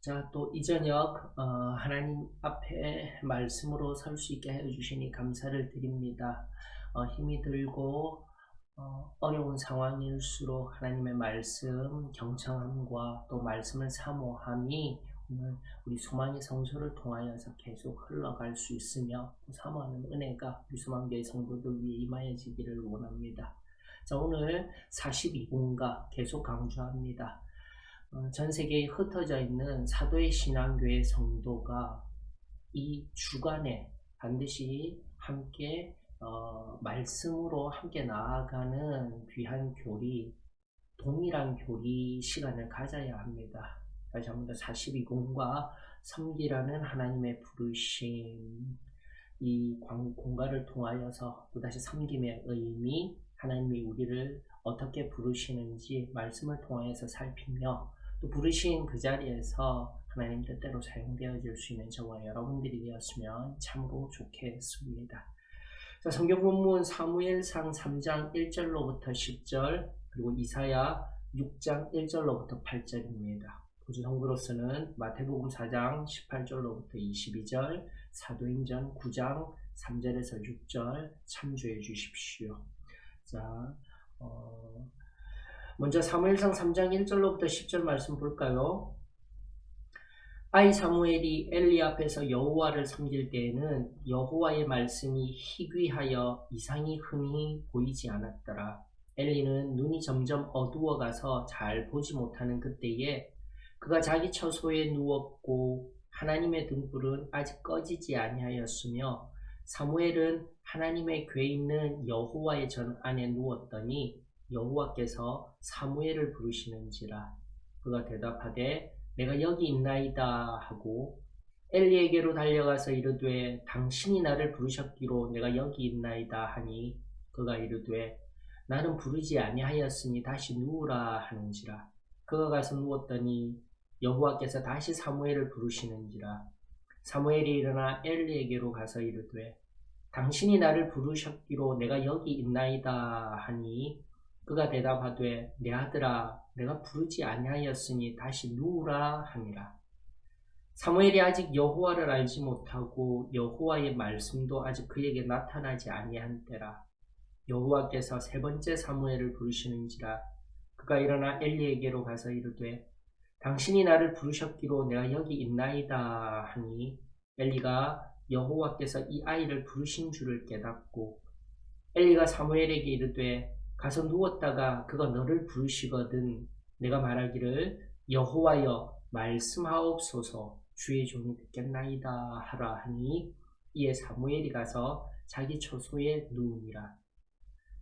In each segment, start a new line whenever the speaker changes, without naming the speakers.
자, 또 이 저녁 하나님 앞에 말씀으로 설 수 있게 해주시니 감사를 드립니다. 힘이 들고 어려운 상황일수록 하나님의 말씀 경청함과 또 말씀을 사모함이 오늘 우리 소망의 성소를 통하여서 계속 흘러갈 수 있으며 또 사모하는 은혜가 우리 소망교회 성도들 위해 임하여지기를 원합니다. 자, 오늘 42분가 계속 강조합니다. 전 세계에 흩어져 있는 사도의 신앙교회 성도가 이 주간에 반드시 함께 말씀으로 함께 나아가는 귀한 교리, 동일한 교리 시간을 가져야 합니다. 다시 한번 42공과 섬기라는 하나님의 부르심, 이 공간을 통하여서 또다시 섬김의 의미, 하나님이 우리를 어떻게 부르시는지 말씀을 통하여서 살피며 또 부르신 그 자리에서 하나님 뜻대로 사용되어질 수 있는 저와 여러분들이 되었으면 참으로 좋겠습니다. 자, 성경 본문 사무엘상 3장 1절로부터 10절 그리고 이사야 6장 1절로부터 8절입니다. 보주 성부로서는 마태복음 4장 18절로부터 22절, 사도행전 9장 3절에서 6절 참조해 주십시오. 자, 먼저 사무엘상 3장 1절로부터 10절 말씀 볼까요? 아이 사무엘이 엘리 앞에서 여호와를 섬길 때에는 여호와의 말씀이 희귀하여 이상이 흔히 보이지 않았더라. 엘리는 눈이 점점 어두워가서 잘 보지 못하는 그때에 그가 자기 처소에 누웠고 하나님의 등불은 아직 꺼지지 아니하였으며 사무엘은 하나님의 궤 있는 여호와의 전 안에 누웠더니 여호와께서 사무엘을 부르시는지라. 그가 대답하되 내가 여기 있나이다 하고 엘리에게로 달려가서 이르되 당신이 나를 부르셨기로 내가 여기 있나이다 하니 그가 이르되 나는 부르지 아니하였으니 다시 누우라 하는지라. 그가 가서 누웠더니 여호와께서 다시 사무엘을 부르시는지라. 사무엘이 일어나 엘리에게로 가서 이르되 당신이 나를 부르셨기로 내가 여기 있나이다 하니 그가 대답하되 내 아들아 내가 부르지 아니하였으니 다시 누우라 하니라. 사무엘이 아직 여호와를 알지 못하고 여호와의 말씀도 아직 그에게 나타나지 아니한 때라. 여호와께서 세 번째 사무엘을 부르시는지라. 그가 일어나 엘리에게로 가서 이르되 당신이 나를 부르셨기로 내가 여기 있나이다 하니 엘리가 여호와께서 이 아이를 부르신 줄을 깨닫고 엘리가 사무엘에게 이르되 가서 누웠다가 그가 너를 부르시거든 내가 말하기를 여호와여 말씀하옵소서 주의 종이 듣겠나이다 하라 하니 이에 사무엘이 가서 자기 처소에 누우니라.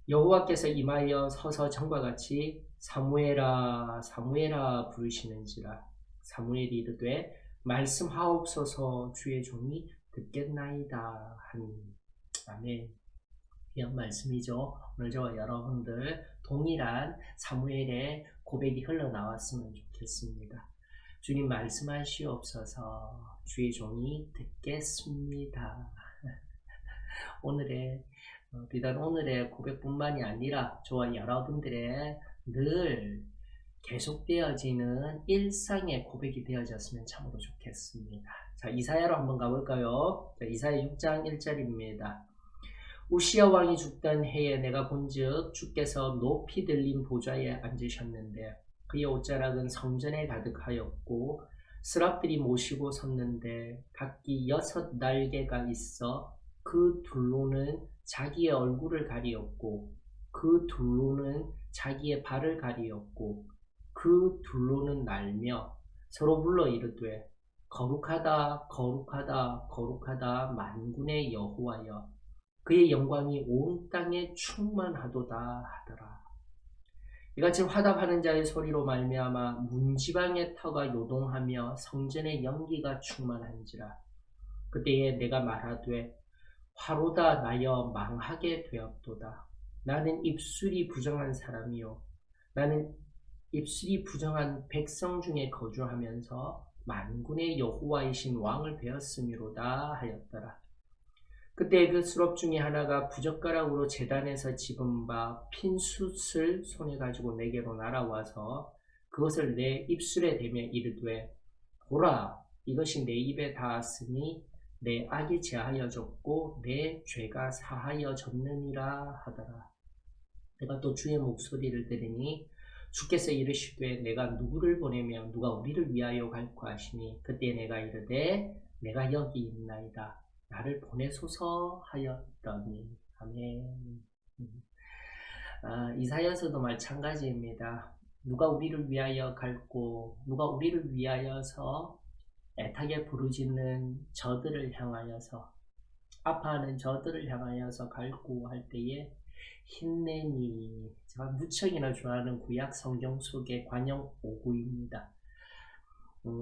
여호와께서 임하여 서서 전과 같이 사무엘아 사무엘아 부르시는지라. 사무엘이 이르되 말씀하옵소서 주의 종이 듣겠나이다 하니. 아멘. 귀한 말씀이죠. 오늘 저와 여러분들 동일한 사무엘의 고백이 흘러나왔으면 좋겠습니다. 주님 말씀하시옵소서 주의 종이 듣겠습니다. 오늘의 비단 오늘의 고백뿐만이 아니라 저와 여러분들의 늘 계속되어지는 일상의 고백이 되어졌으면 참으로 좋겠습니다. 자, 이사야로 한번 가볼까요? 자, 이사야 6장 1절입니다. 우시야 왕이 죽던 해에 내가 본즉 주께서 높이 들린 보좌에 앉으셨는데 그의 옷자락은 성전에 가득하였고 스랍들이 모시고 섰는데 각기 6 날개가 있어 그 둘로는 자기의 얼굴을 가리었고 그 둘로는 자기의 발을 가리었고 그 둘로는 날며 서로 불러 이르되 거룩하다 거룩하다 거룩하다 만군의 여호와여 그의 영광이 온 땅에 충만하도다 하더라. 이같이 화답하는 자의 소리로 말미암아 문지방의 터가 요동하며 성전의 연기가 충만한지라. 그때에 내가 말하되 화로다 나여 망하게 되었도다. 나는 입술이 부정한 사람이요 나는 입술이 부정한 백성 중에 거주하면서 만군의 여호와이신 왕을 배웠음이로다 하였더라. 그때 그 수럽 중에 하나가 부젓가락으로 제단에서 집은 바 핀숯을 손에 가지고 내게로 날아와서 그것을 내 입술에 대며 이르되 보라, 이것이 내 입에 닿았으니 내 악이 제하여졌고 내 죄가 사하여졌느니라 하더라. 내가 또 주의 목소리를 들으니 주께서 이르시되 내가 누구를 보내며 누가 우리를 위하여 갈까 하시니 그때 내가 이르되 내가 여기 있나이다. 나를 보내소서 하였더니. 아멘. 이사야서도 마찬가지입니다. 누가 우리를 위하여 갈고 누가 우리를 위하여서 애타게 부르짖는 저들을 향하여서 아파하는 저들을 향하여서 갈고 할 때에 힘내니. 제가 무척이나 좋아하는 구약 성경 속의 관용 오구입니다.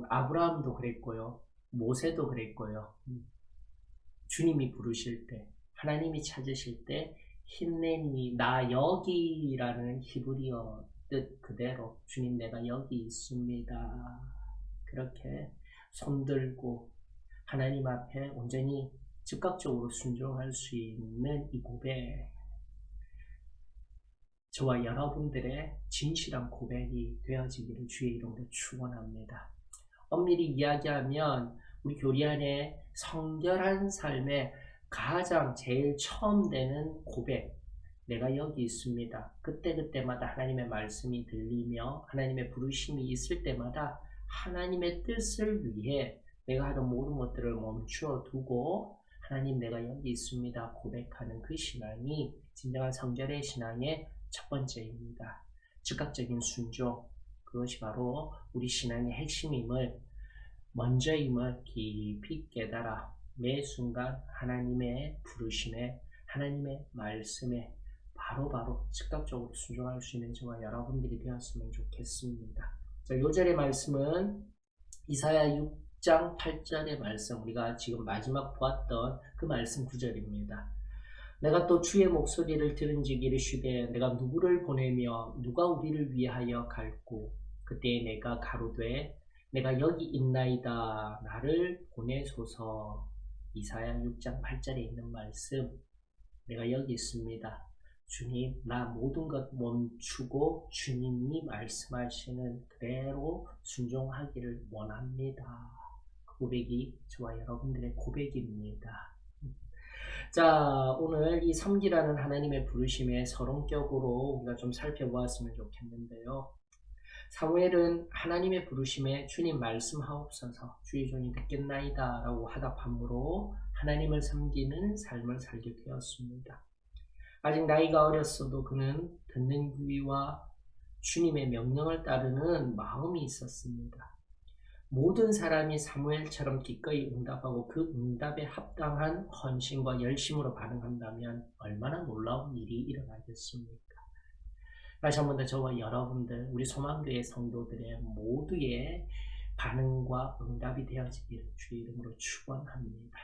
아브라함도 그랬고요. 모세도 그랬고요. 주님이 부르실 때 하나님이 찾으실 때 힘내니 나 여기라는 히브리어 뜻 그대로 주님 내가 여기 있습니다. 그렇게 손들고 하나님 앞에 온전히 즉각적으로 순종할 수 있는 이 고백, 저와 여러분들의 진실한 고백이 되어지기를 주의 이름으로 축원합니다. 엄밀히 이야기하면 우리 교리 안에 성결한 삶의 가장 제일 처음 되는 고백, 내가 여기 있습니다. 그때그때마다 하나님의 말씀이 들리며 하나님의 부르심이 있을 때마다 하나님의 뜻을 위해 내가 하던 모든 것들을 멈추어 두고 하나님 내가 여기 있습니다 고백하는 그 신앙이 진정한 성결의 신앙의 첫 번째입니다. 즉각적인 순종, 그것이 바로 우리 신앙의 핵심임을, 먼저임을 깊이 깨달아 매 순간 하나님의 부르심에 하나님의 말씀에 바로바로 즉각적으로 순종할 수 있는 저와 여러분들이 되었으면 좋겠습니다. 자, 요절의 말씀은 이사야 6장 8절의 말씀, 우리가 지금 마지막 보았던 그 말씀 9절입니다. 내가 또 주의 목소리를 들은즉 이르시되 내가 누구를 보내며 누가 우리를 위하여 갈고 그때 내가 가로되 내가 여기 있나이다. 나를 보내소서. 이사야 6장 8절에 있는 말씀, 내가 여기 있습니다. 주님, 나 모든 것 멈추고 주님이 말씀하시는 그대로 순종하기를 원합니다. 그 고백이 저와 여러분들의 고백입니다. 자, 오늘 이 섬기라는 하나님의 부르심의 서론격으로 우리가 좀 살펴보았으면 좋겠는데요. 사무엘은 하나님의 부르심에 주님 말씀하옵소서 주의 종이 듣겠나이다 라고 하답함으로 하나님을 섬기는 삶을 살게 되었습니다. 아직 나이가 어렸어도 그는 듣는 귀와 주님의 명령을 따르는 마음이 있었습니다. 모든 사람이 사무엘처럼 기꺼이 응답하고 그 응답에 합당한 헌신과 열심으로 반응한다면 얼마나 놀라운 일이 일어나겠습니까? 다시 한 번 더 저와 여러분들, 우리 소망교회 성도들의 모두의 반응과 응답이 되어지기를 주의 이름으로 축원합니다.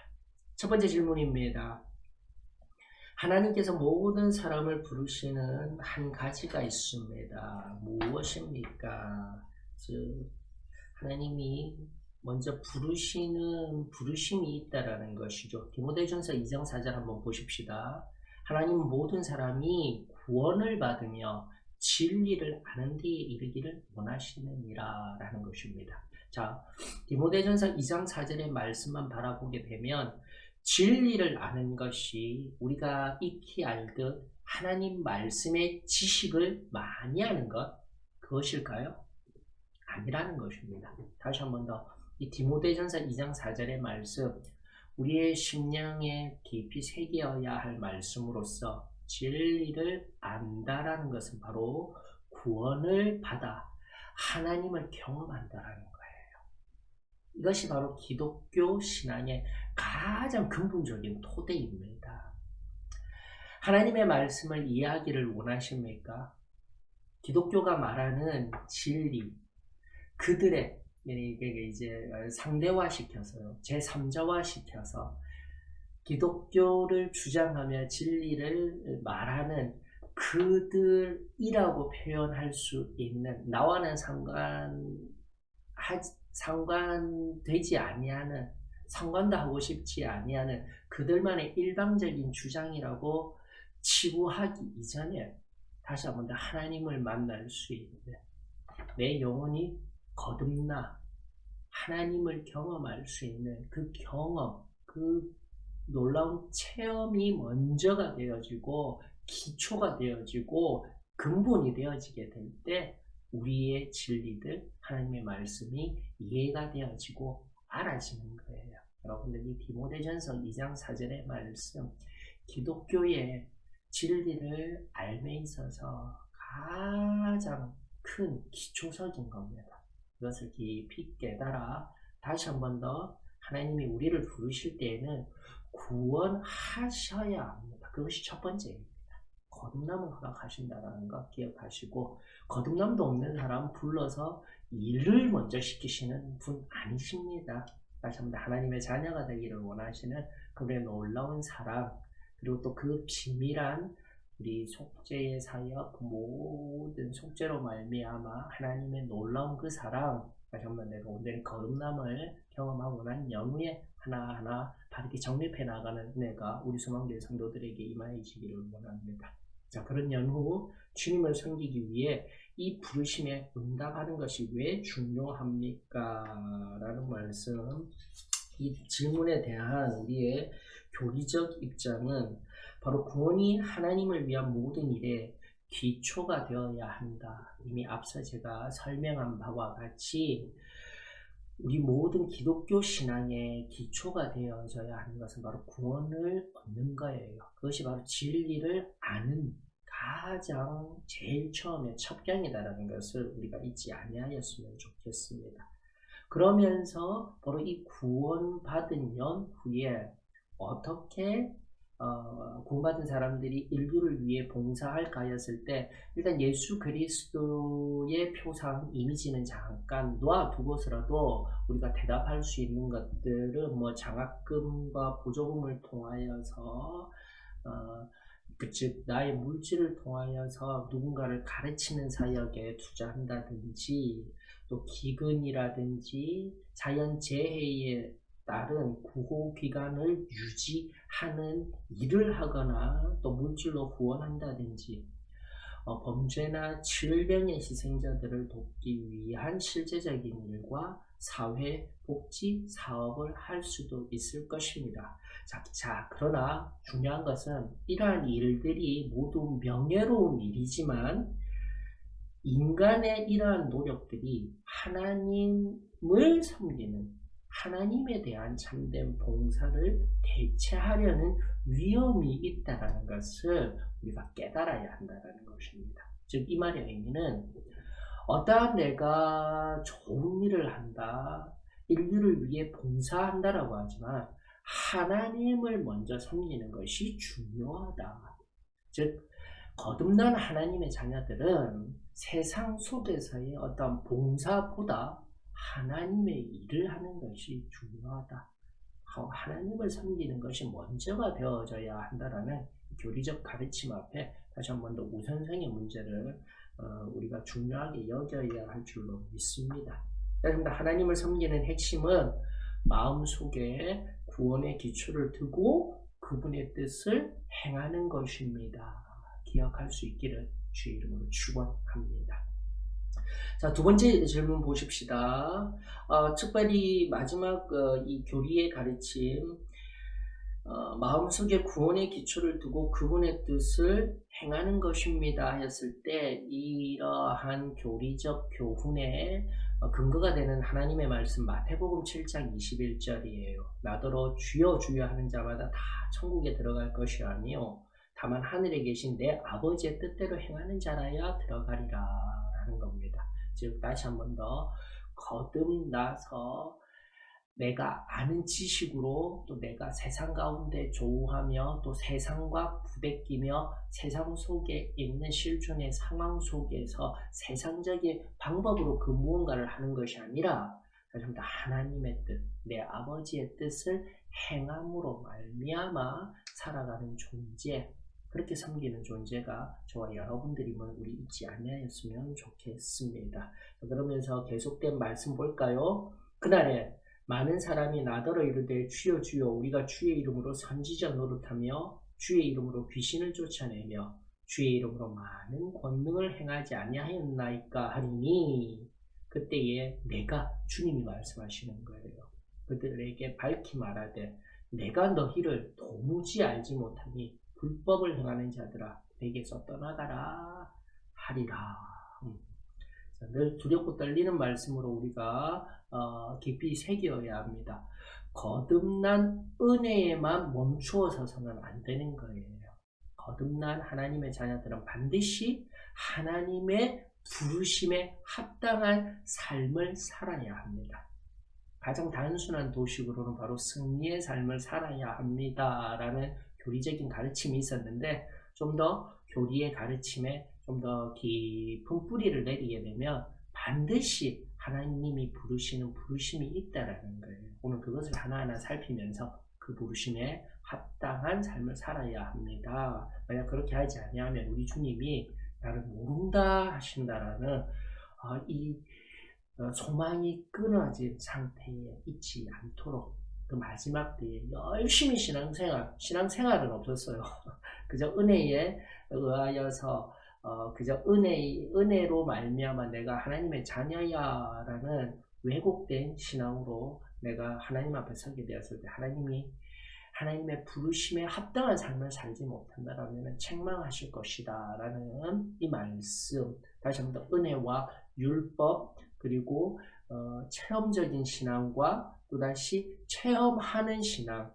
첫 번째 질문입니다. 하나님께서 모든 사람을 부르시는 한 가지가 있습니다. 무엇입니까? 즉 하나님이 먼저 부르시는 부르심이 있다라는 것이죠. 디모데전서 2장 4절 한번 보십시다. 하나님은 모든 사람이 구원을 받으며 진리를 아는 데에 이르기를 원하시느니라 라는 것입니다. 자, 디모데전서 2장 4절의 말씀만 바라보게 되면 진리를 아는 것이 우리가 익히 알듯 하나님 말씀의 지식을 많이 아는 것, 그것일까요? 아니라는 것입니다. 다시 한 번 더 이 디모데전서 2장 4절의 말씀, 우리의 심령에 깊이 새겨야 할 말씀으로서 진리를 안다라는 것은 바로 구원을 받아 하나님을 경험한다라는 거예요. 이것이 바로 기독교 신앙의 가장 근본적인 토대입니다. 하나님의 말씀을 이해하기를 원하십니까? 기독교가 말하는 진리, 그들의 이제 상대화시켜서요, 제3자화시켜서 기독교를 주장하며 진리를 말하는 그들이라고 표현할 수 있는, 나와는 상관되지 아니하는, 상관도 하고 싶지 아니하는 그들만의 일방적인 주장이라고 치부하기 이전에 다시 한번 더 하나님을 만날 수 있는, 내 영혼이 거듭나 하나님을 경험할 수 있는 그 경험, 그 놀라운 체험이 먼저가 되어지고 기초가 되어지고 근본이 되어지게 될 때 우리의 진리들, 하나님의 말씀이 이해가 되어지고 알아지는 거예요. 여러분들 이 디모데전서 2장 4절의 말씀, 기독교의 진리를 알매 있어서 가장 큰 기초석인 겁니다. 이것을 깊이 깨달아 다시 한 번 더 하나님이 우리를 부르실 때에는 구원하셔야 합니다. 그것이 첫 번째입니다. 거듭남을 허락하신다는 거 기억하시고, 거듭남도 없는 사람 불러서 일을 먼저 시키시는 분 아니십니다. 다시 한번 하나님의 자녀가 되기를 원하시는 그분의 놀라운 사랑, 그리고 또 그 비밀한 우리 속죄의 사역, 모든 속죄로 말미암아 하나님의 놀라운 그 사랑, 다시 한번 내가 온전히 거듭남을 경험하고 난 연후에 하나하나 바르게 정립해 나가는 은혜가 우리 소망교회 성도들에게 임하시기를 원합니다. 자, 그런 연후 주님을 섬기기 위해 이 부르심에 응답하는 것이 왜 중요합니까? 라는 말씀, 이 질문에 대한 우리의 교리적 입장은 바로 구원이 하나님을 위한 모든 일에 기초가 되어야 한다. 이미 앞서 제가 설명한 바와 같이 우리 모든 기독교 신앙의 기초가 되어져야 하는 것은 바로 구원을 얻는 거예요. 그것이 바로 진리를 아는 가장 제일 처음에 첩경이다라는 것을 우리가 잊지 아니하였으면 좋겠습니다. 그러면서 바로 이 구원받은 연후에 어떻게 구원받은 사람들이 인류를 위해 봉사할까 하였을 때 일단 예수 그리스도의 표상 이미지는 잠깐 놓아두고서라도 우리가 대답할 수 있는 것들은 뭐 장학금과 보조금을 통하여서 즉 나의 물질을 통하여서 누군가를 가르치는 사역에 투자한다든지 또 기근이라든지 자연재해에 따른 구호기관을 유지하는 일을 하거나 또 물질로 후원한다든지 범죄나 질병의 희생자들을 돕기 위한 실제적인 일과 사회복지 사업을 할 수도 있을 것입니다. 자, 그러나 중요한 것은 이러한 일들이 모두 명예로운 일이지만 인간의 이러한 노력들이 하나님을 섬기는 하나님에 대한 참된 봉사를 대체하려는 위험이 있다는 것을 우리가 깨달아야 한다는 것입니다. 즉, 이 말의 의미는 어떠한 내가 좋은 일을 한다, 인류를 위해 봉사한다라고 하지만 하나님을 먼저 섬기는 것이 중요하다. 즉, 거듭난 하나님의 자녀들은 세상 속에서의 어떤 봉사보다 하나님의 일을 하는 것이 중요하다. 하나님을 섬기는 것이 먼저가 되어져야 한다라는 교리적 가르침 앞에 다시 한 번 더 우선성의 문제를 우리가 중요하게 여겨야 할 줄로 믿습니다. 그런데 하나님을 섬기는 핵심은 마음속에 구원의 기초를 두고 그분의 뜻을 행하는 것입니다. 기억할 수 있기를 주의 이름으로 축원합니다. 자, 두 번째 질문 보십시다. 특별히 마지막 이 교리의 가르침, 마음속에 구원의 기초를 두고 그분의 뜻을 행하는 것입니다 하였을 때 이러한 교리적 교훈의 근거가 되는 하나님의 말씀 마태복음 7장 21절이에요. 나더러 주여 주여 하는 자마다 다 천국에 들어갈 것이 아니요 다만 하늘에 계신 내 아버지의 뜻대로 행하는 자라야 들어가리라 하는 겁니다. 즉 다시 한 번 더 거듭나서 내가 아는 지식으로 또 내가 세상 가운데 조우하며 또 세상과 부대끼며 세상 속에 있는 실존의 상황 속에서 세상적인 방법으로 그 무언가를 하는 것이 아니라 하나님의 뜻, 내 아버지의 뜻을 행함으로 말미암아 살아가는 존재, 그렇게 섬기는 존재가 저와 여러분들임을 우리 잊지 아니하였으면 좋겠습니다. 그러면서 계속된 말씀 볼까요? 그날에 많은 사람이 나더러 이르되 주여 주여 우리가 주의 이름으로 선지자 노릇하며 주의 이름으로 귀신을 쫓아내며 주의 이름으로 많은 권능을 행하지 아니하였나이까 하리니 그때에 내가 주님이 말씀하시는 거예요. 그들에게 밝히 말하되 내가 너희를 도무지 알지 못하니 불법을 행하는 자들아 내게서 떠나가라 하리라. 늘 두렵고 떨리는 말씀으로 우리가 깊이 새겨야 합니다. 거듭난 은혜에만 멈추어 서서는 안 되는 거예요. 거듭난 하나님의 자녀들은 반드시 하나님의 부르심에 합당한 삶을 살아야 합니다. 가장 단순한 도식으로는 바로 승리의 삶을 살아야 합니다라는 교리적인 가르침이 있었는데, 좀 더 교리의 가르침에 좀 더 깊은 뿌리를 내리게 되면 반드시 하나님이 부르시는 부르심이 있다라는 거예요. 오늘 그것을 하나하나 살피면서 그 부르심에 합당한 삶을 살아야 합니다. 만약 그렇게 하지 아니하면 우리 주님이 나를 모른다 하신다라는 이 소망이 끊어진 상태에 있지 않도록 그 마지막 때에 열심히 신앙생활은 없었어요. 그저 은혜에 의하여서 그저 은혜로 말미암아 내가 하나님의 자녀야라는 왜곡된 신앙으로 내가 하나님 앞에 서게 되었을 때 하나님의 부르심에 합당한 삶을 살지 못한다라면 책망하실 것이다 라는 이 말씀, 다시 한번 은혜와 율법 그리고 체험적인 신앙과 또다시 체험하는 신앙,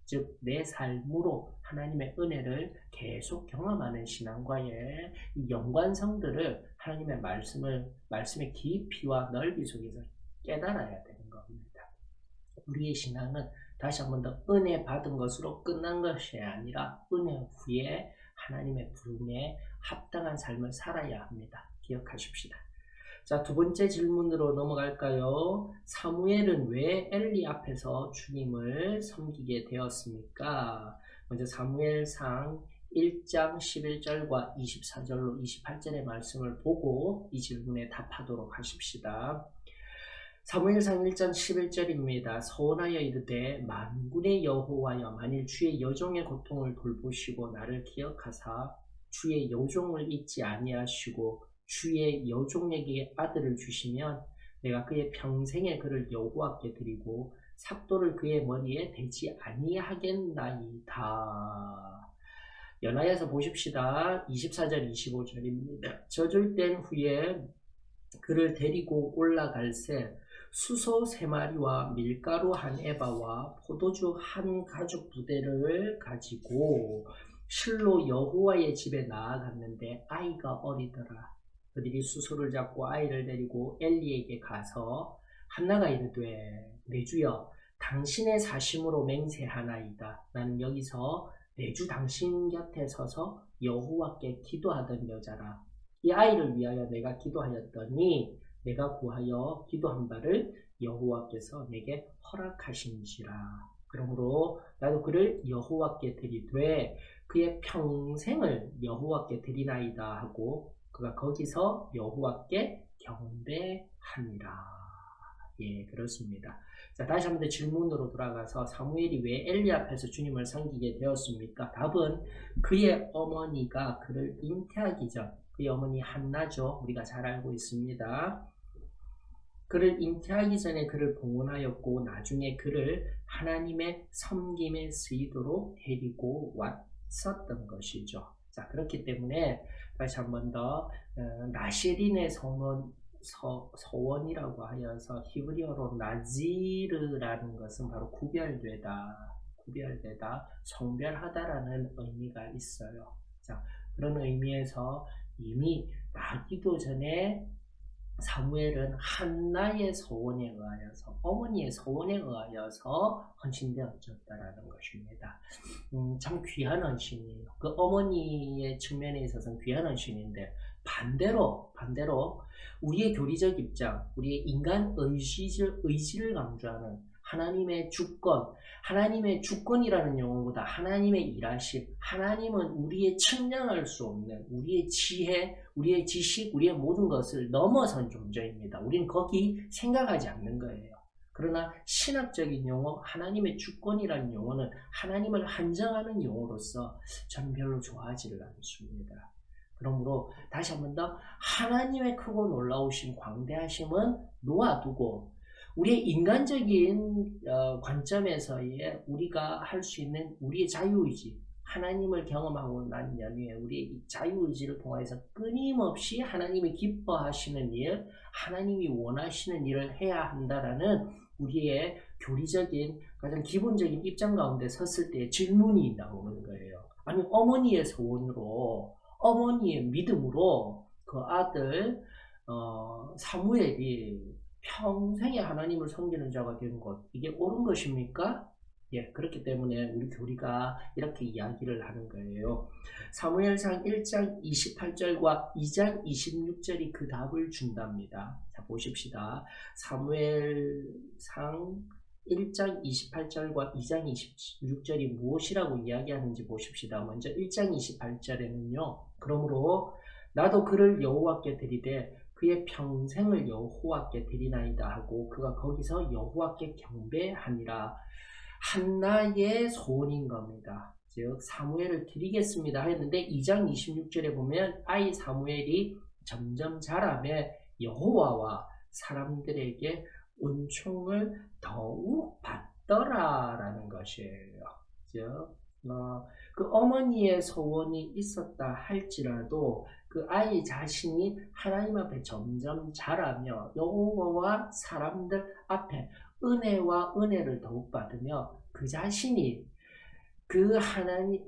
즉 내 삶으로 하나님의 은혜를 계속 경험하는 신앙과의 이 연관성들을 하나님의 말씀의 깊이와 넓이 속에서 깨달아야 되는 겁니다. 우리의 신앙은 다시 한 번 더 은혜 받은 것으로 끝난 것이 아니라 은혜 후에 하나님의 부름에 합당한 삶을 살아야 합니다. 기억하십시다. 자, 두 번째 질문으로 넘어갈까요? 사무엘은 왜 엘리 앞에서 주님을 섬기게 되었습니까? 먼저 사무엘상 1장 11절과 24절로 28절의 말씀을 보고 이 질문에 답하도록 하십시다. 사무엘상 1장 11절입니다. 서원하여 이르되 만군의 여호와여, 만일 주의 여종의 고통을 돌보시고 나를 기억하사 주의 여종을 잊지 아니하시고 주의 여종에게 아들을 주시면 내가 그의 평생에 그를 여호와께 드리고 삭도를 그의 머리에 대지 아니하겠나이다. 연하여서 보십시다. 24절 25절입니다. 젖을 땐 후에 그를 데리고 올라갈새 수소 3마리와 밀가루 1에바와 포도주 1가죽 부대를 가지고 실로 여호와의 집에 나아갔는데 아이가 어리더라. 그들이 수소를 잡고 아이를 데리고 엘리에게 가서 한나가 이르되 내 주여 당신의 사심으로 맹세하나이다. 나는 여기서 내 주 당신 곁에 서서 여호와께 기도하던 여자라. 이 아이를 위하여 내가 기도하였더니 내가 구하여 기도한 바를 여호와께서 내게 허락하신지라. 그러므로 나도 그를 여호와께 드리되 그의 평생을 여호와께 드리나이다 하고 그가 거기서 여호와께 경배하니라. 예, 그렇습니다. 자, 다시 한번 질문으로 돌아가서 사무엘이 왜 엘리 앞에서 주님을 섬기게 되었습니까? 답은 그의 어머니가 그를 잉태하기 전, 그의 어머니 한나죠. 우리가 잘 알고 있습니다. 그를 잉태하기 전에 그를 봉헌하였고 나중에 그를 하나님의 섬김에 쓰이도록 데리고 왔었던 것이죠. 자, 그렇기 때문에 다시 한 번 더 나시린의 서원이라고 하여서 히브리어로 나지르라는 것은 바로 구별되다, 성별하다라는 의미가 있어요. 자, 그런 의미에서 이미 나기도 전에 사무엘은 한나의 서원에 의하여서, 어머니의 서원에 의하여서 헌신되어졌다라는 것입니다. 참 귀한 헌신이에요. 그 어머니의 측면에 있어서는 귀한 헌신인데, 반대로 우리의 교리적 입장, 우리의 인간 의지를 강조하는 하나님의 주권이라는 용어보다 하나님의 일하심, 하나님은 우리의 측량할 수 없는 우리의 지혜, 우리의 지식, 우리의 모든 것을 넘어선 존재입니다. 우리는 거기 생각하지 않는 거예요. 그러나 신학적인 용어, 하나님의 주권이라는 용어는 하나님을 한정하는 용어로서 전 별로 좋아하지를 않습니다. 그러므로 다시 한 번 더 하나님의 크고 놀라우신 광대하심은 놓아두고 우리의 인간적인 관점에서의 우리가 할 수 있는 우리의 자유의지, 하나님을 경험하고 난 연후에 우리의 자유의지를 통해서 끊임없이 하나님이 기뻐하시는 일, 하나님이 원하시는 일을 해야 한다라는 우리의 교리적인 가장 기본적인 입장 가운데 섰을 때 질문이 나오는 거예요. 아니, 어머니의 소원으로, 어머니의 믿음으로 그 아들 사무엘이 평생에 하나님을 섬기는 자가 된 것, 이게 옳은 것입니까? 예, 그렇기 때문에 우리 교리가 이렇게 이야기를 하는 거예요. 사무엘상 1장 28절과 2장 26절이 그 답을 준답니다. 자, 보십시다. 사무엘상 1장 28절과 2장 26절이 무엇이라고 이야기하는지 보십시다. 먼저 1장 28절에는요. 그러므로 나도 그를 여호와께 드리되 그의 평생을 여호와께 드리나이다 하고 그가 거기서 여호와께 경배하니라. 한나의 소원인 겁니다. 즉 사무엘을 드리겠습니다 했는데 2장 26절에 보면 아이 사무엘이 점점 자라며 여호와와 사람들에게 은총을 더욱 받더라라는 것이에요. 즉 그 어머니의 소원이 있었다 할지라도 그 아이 자신이 하나님 앞에 점점 자라며 여호와와 사람들 앞에 은혜와 은혜를 더욱 받으며 그 자신이 그 하나님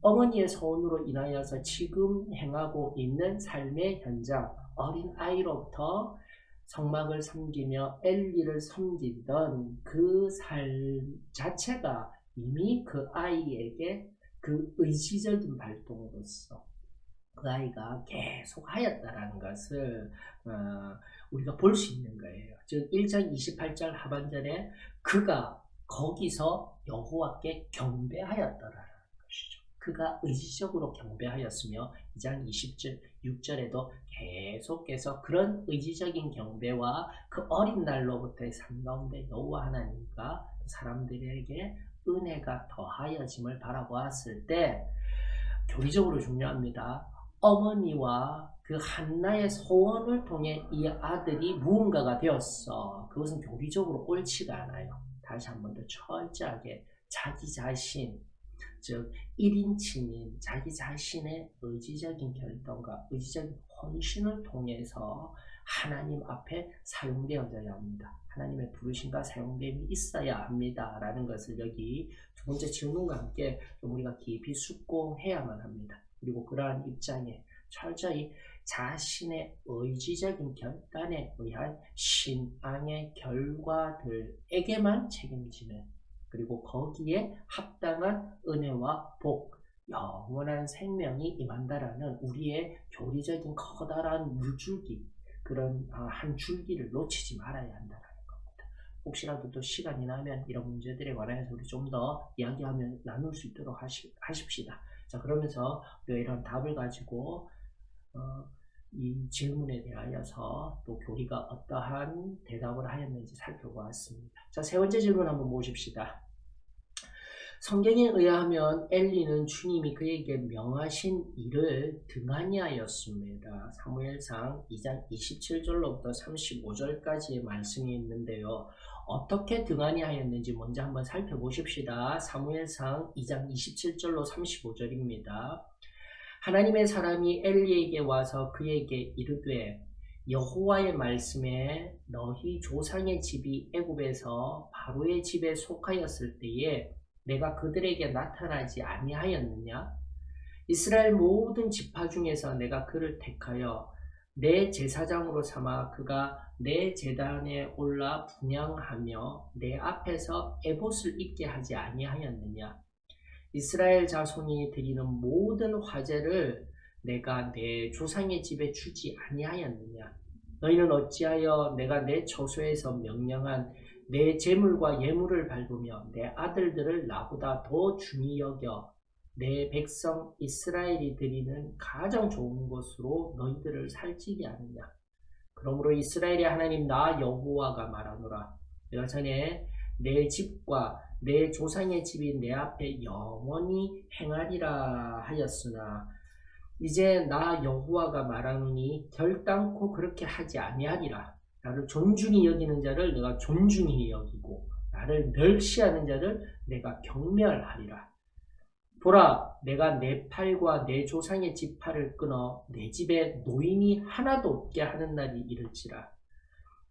어머니의 소원으로 인하여서 지금 행하고 있는 삶의 현장, 어린 아이로부터 성막을 섬기며 엘리를 섬기던 그 삶 자체가 이미 그 아이에게 그 의지적인 발동으로서 그 아이가 계속 하였다라는 것을 우리가 볼 수 있는 거예요. 즉 1장 28절 하반절에 그가 거기서 여호와께 경배하였더라라는 것이죠. 그가 의지적으로 경배하였으며 2장 26절에도 계속해서 그런 의지적인 경배와 그 어린 날로부터의 삶 가운데 여호와 하나님과 사람들에게 은혜가 더하여짐을 바라보았을 때 교리적으로 중요합니다. 어머니와 그 한나의 소원을 통해 이 아들이 무언가가 되었어. 그것은 교리적으로 옳지가 않아요. 다시 한 번 더 철저하게 자기 자신, 즉 1인칭인 자기 자신의 의지적인 결정과 의지적인 헌신을 통해서 하나님 앞에 사용되어져야 합니다. 하나님의 부르심과 사용됨이 있어야 합니다. 라는 것을 여기 두 번째 질문과 함께 좀 우리가 깊이 숙고해야만 합니다. 그리고 그러한 입장에 철저히 자신의 의지적인 결단에 의한 신앙의 결과들에게만 책임지는, 그리고 거기에 합당한 은혜와 복, 영원한 생명이 임한다라는 우리의 교리적인 커다란 물줄기, 그런 한 줄기를 놓치지 말아야 한다는 겁니다. 혹시라도 또 시간이 나면 이런 문제들에 관해서 우리 좀 더 이야기하면 나눌 수 있도록 하십시다. 자, 그러면서 우리가 이런 답을 가지고 이 질문에 대하여서 또 교리가 어떠한 대답을 하였는지 살펴보았습니다. 자, 세 번째 질문 한번 보십시다. 성경에 의하면 엘리는 주님이 그에게 명하신 일을 등한히 하였습니다. 사무엘상 2장 27절로부터 35절까지의 말씀이 있는데요. 어떻게 등한히 하였는지 먼저 한번 살펴보십시다. 사무엘상 2장 27절로 35절입니다. 하나님의 사람이 엘리에게 와서 그에게 이르되 여호와의 말씀에 너희 조상의 집이 애굽에서 바로의 집에 속하였을 때에 내가 그들에게 나타나지 아니하였느냐? 이스라엘 모든 지파 중에서 내가 그를 택하여 내 제사장으로 삼아 그가 내 제단에 올라 분향하며 내 앞에서 에봇을 입게 하지 아니하였느냐? 이스라엘 자손이 드리는 모든 화제를 내가 내 조상의 집에 주지 아니하였느냐? 너희는 어찌하여 내가 내 처소에서 명령한 내 재물과 예물을 밟으며 내 아들들을 나보다 더 중히 여겨 내 백성 이스라엘이 드리는 가장 좋은 것으로 너희들을 살찌게 하느냐? 그러므로 이스라엘의 하나님 나 여호와가 말하노라. 내가 전에 내 집과 내 조상의 집이 내 앞에 영원히 행하리라 하였으나 이제 나 여호와가 말하노니 결단코 그렇게 하지 아니하리라. 나를 존중히 여기는 자를 내가 존중히 여기고 나를 멸시하는 자를 내가 경멸하리라. 보라, 내가 내 팔과 내 조상의 지팔을 끊어 내 집에 노인이 하나도 없게 하는 날이 이를지라.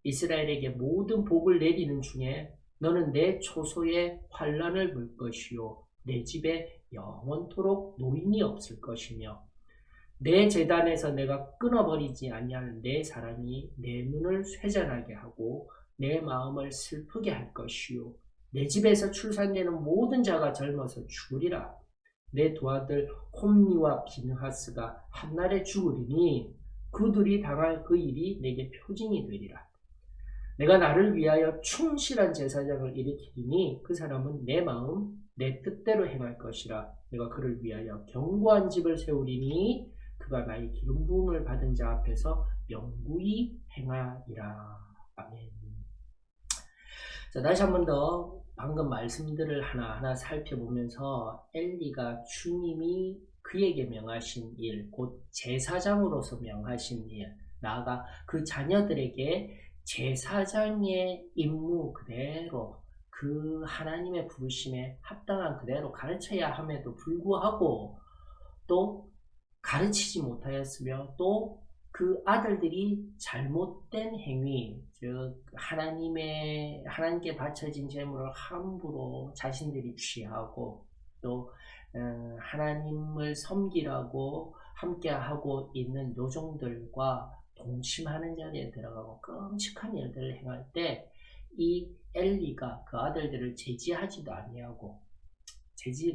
이스라엘에게 모든 복을 내리는 중에 너는 내 초소에 환란을 물 것이요 내 집에 영원토록 노인이 없을 것이며 내 제단에서 내가 끊어버리지 아니할 내 사랑이 내 눈을 쇠잔하게 하고 내 마음을 슬프게 할 것이요 내 집에서 출산되는 모든 자가 젊어서 죽으리라. 내 두 아들 홈니와 비느하스가 한날에 죽으리니 그들이 당할 그 일이 내게 표징이 되리라. 내가 나를 위하여 충실한 제사장을 일으키리니 그 사람은 내 마음 내 뜻대로 행할 것이라. 내가 그를 위하여 견고한 집을 세우리니 그가 나의 기름 부음을 받은 자 앞에서 영구히 행하리라. 아멘. 자, 다시 한 번 더 방금 말씀들을 하나하나 살펴보면서 엘리가 주님이 그에게 명하신 일, 곧 제사장으로서 명하신 일, 나아가 그 자녀들에게 제사장의 임무 그대로 그 하나님의 부르심에 합당한 그대로 가르쳐야 함에도 불구하고 또 가르치지 못하였으며 또 그 아들들이 잘못된 행위, 즉 하나님께 바쳐진 제물을 함부로 자신들이 취하고 또 하나님을 섬기라고 함께하고 있는 요종들과 동침하는 자리에 들어가고 끔찍한 일들을 행할 때 이 엘리가 그 아들들을 제지하지도 아니하고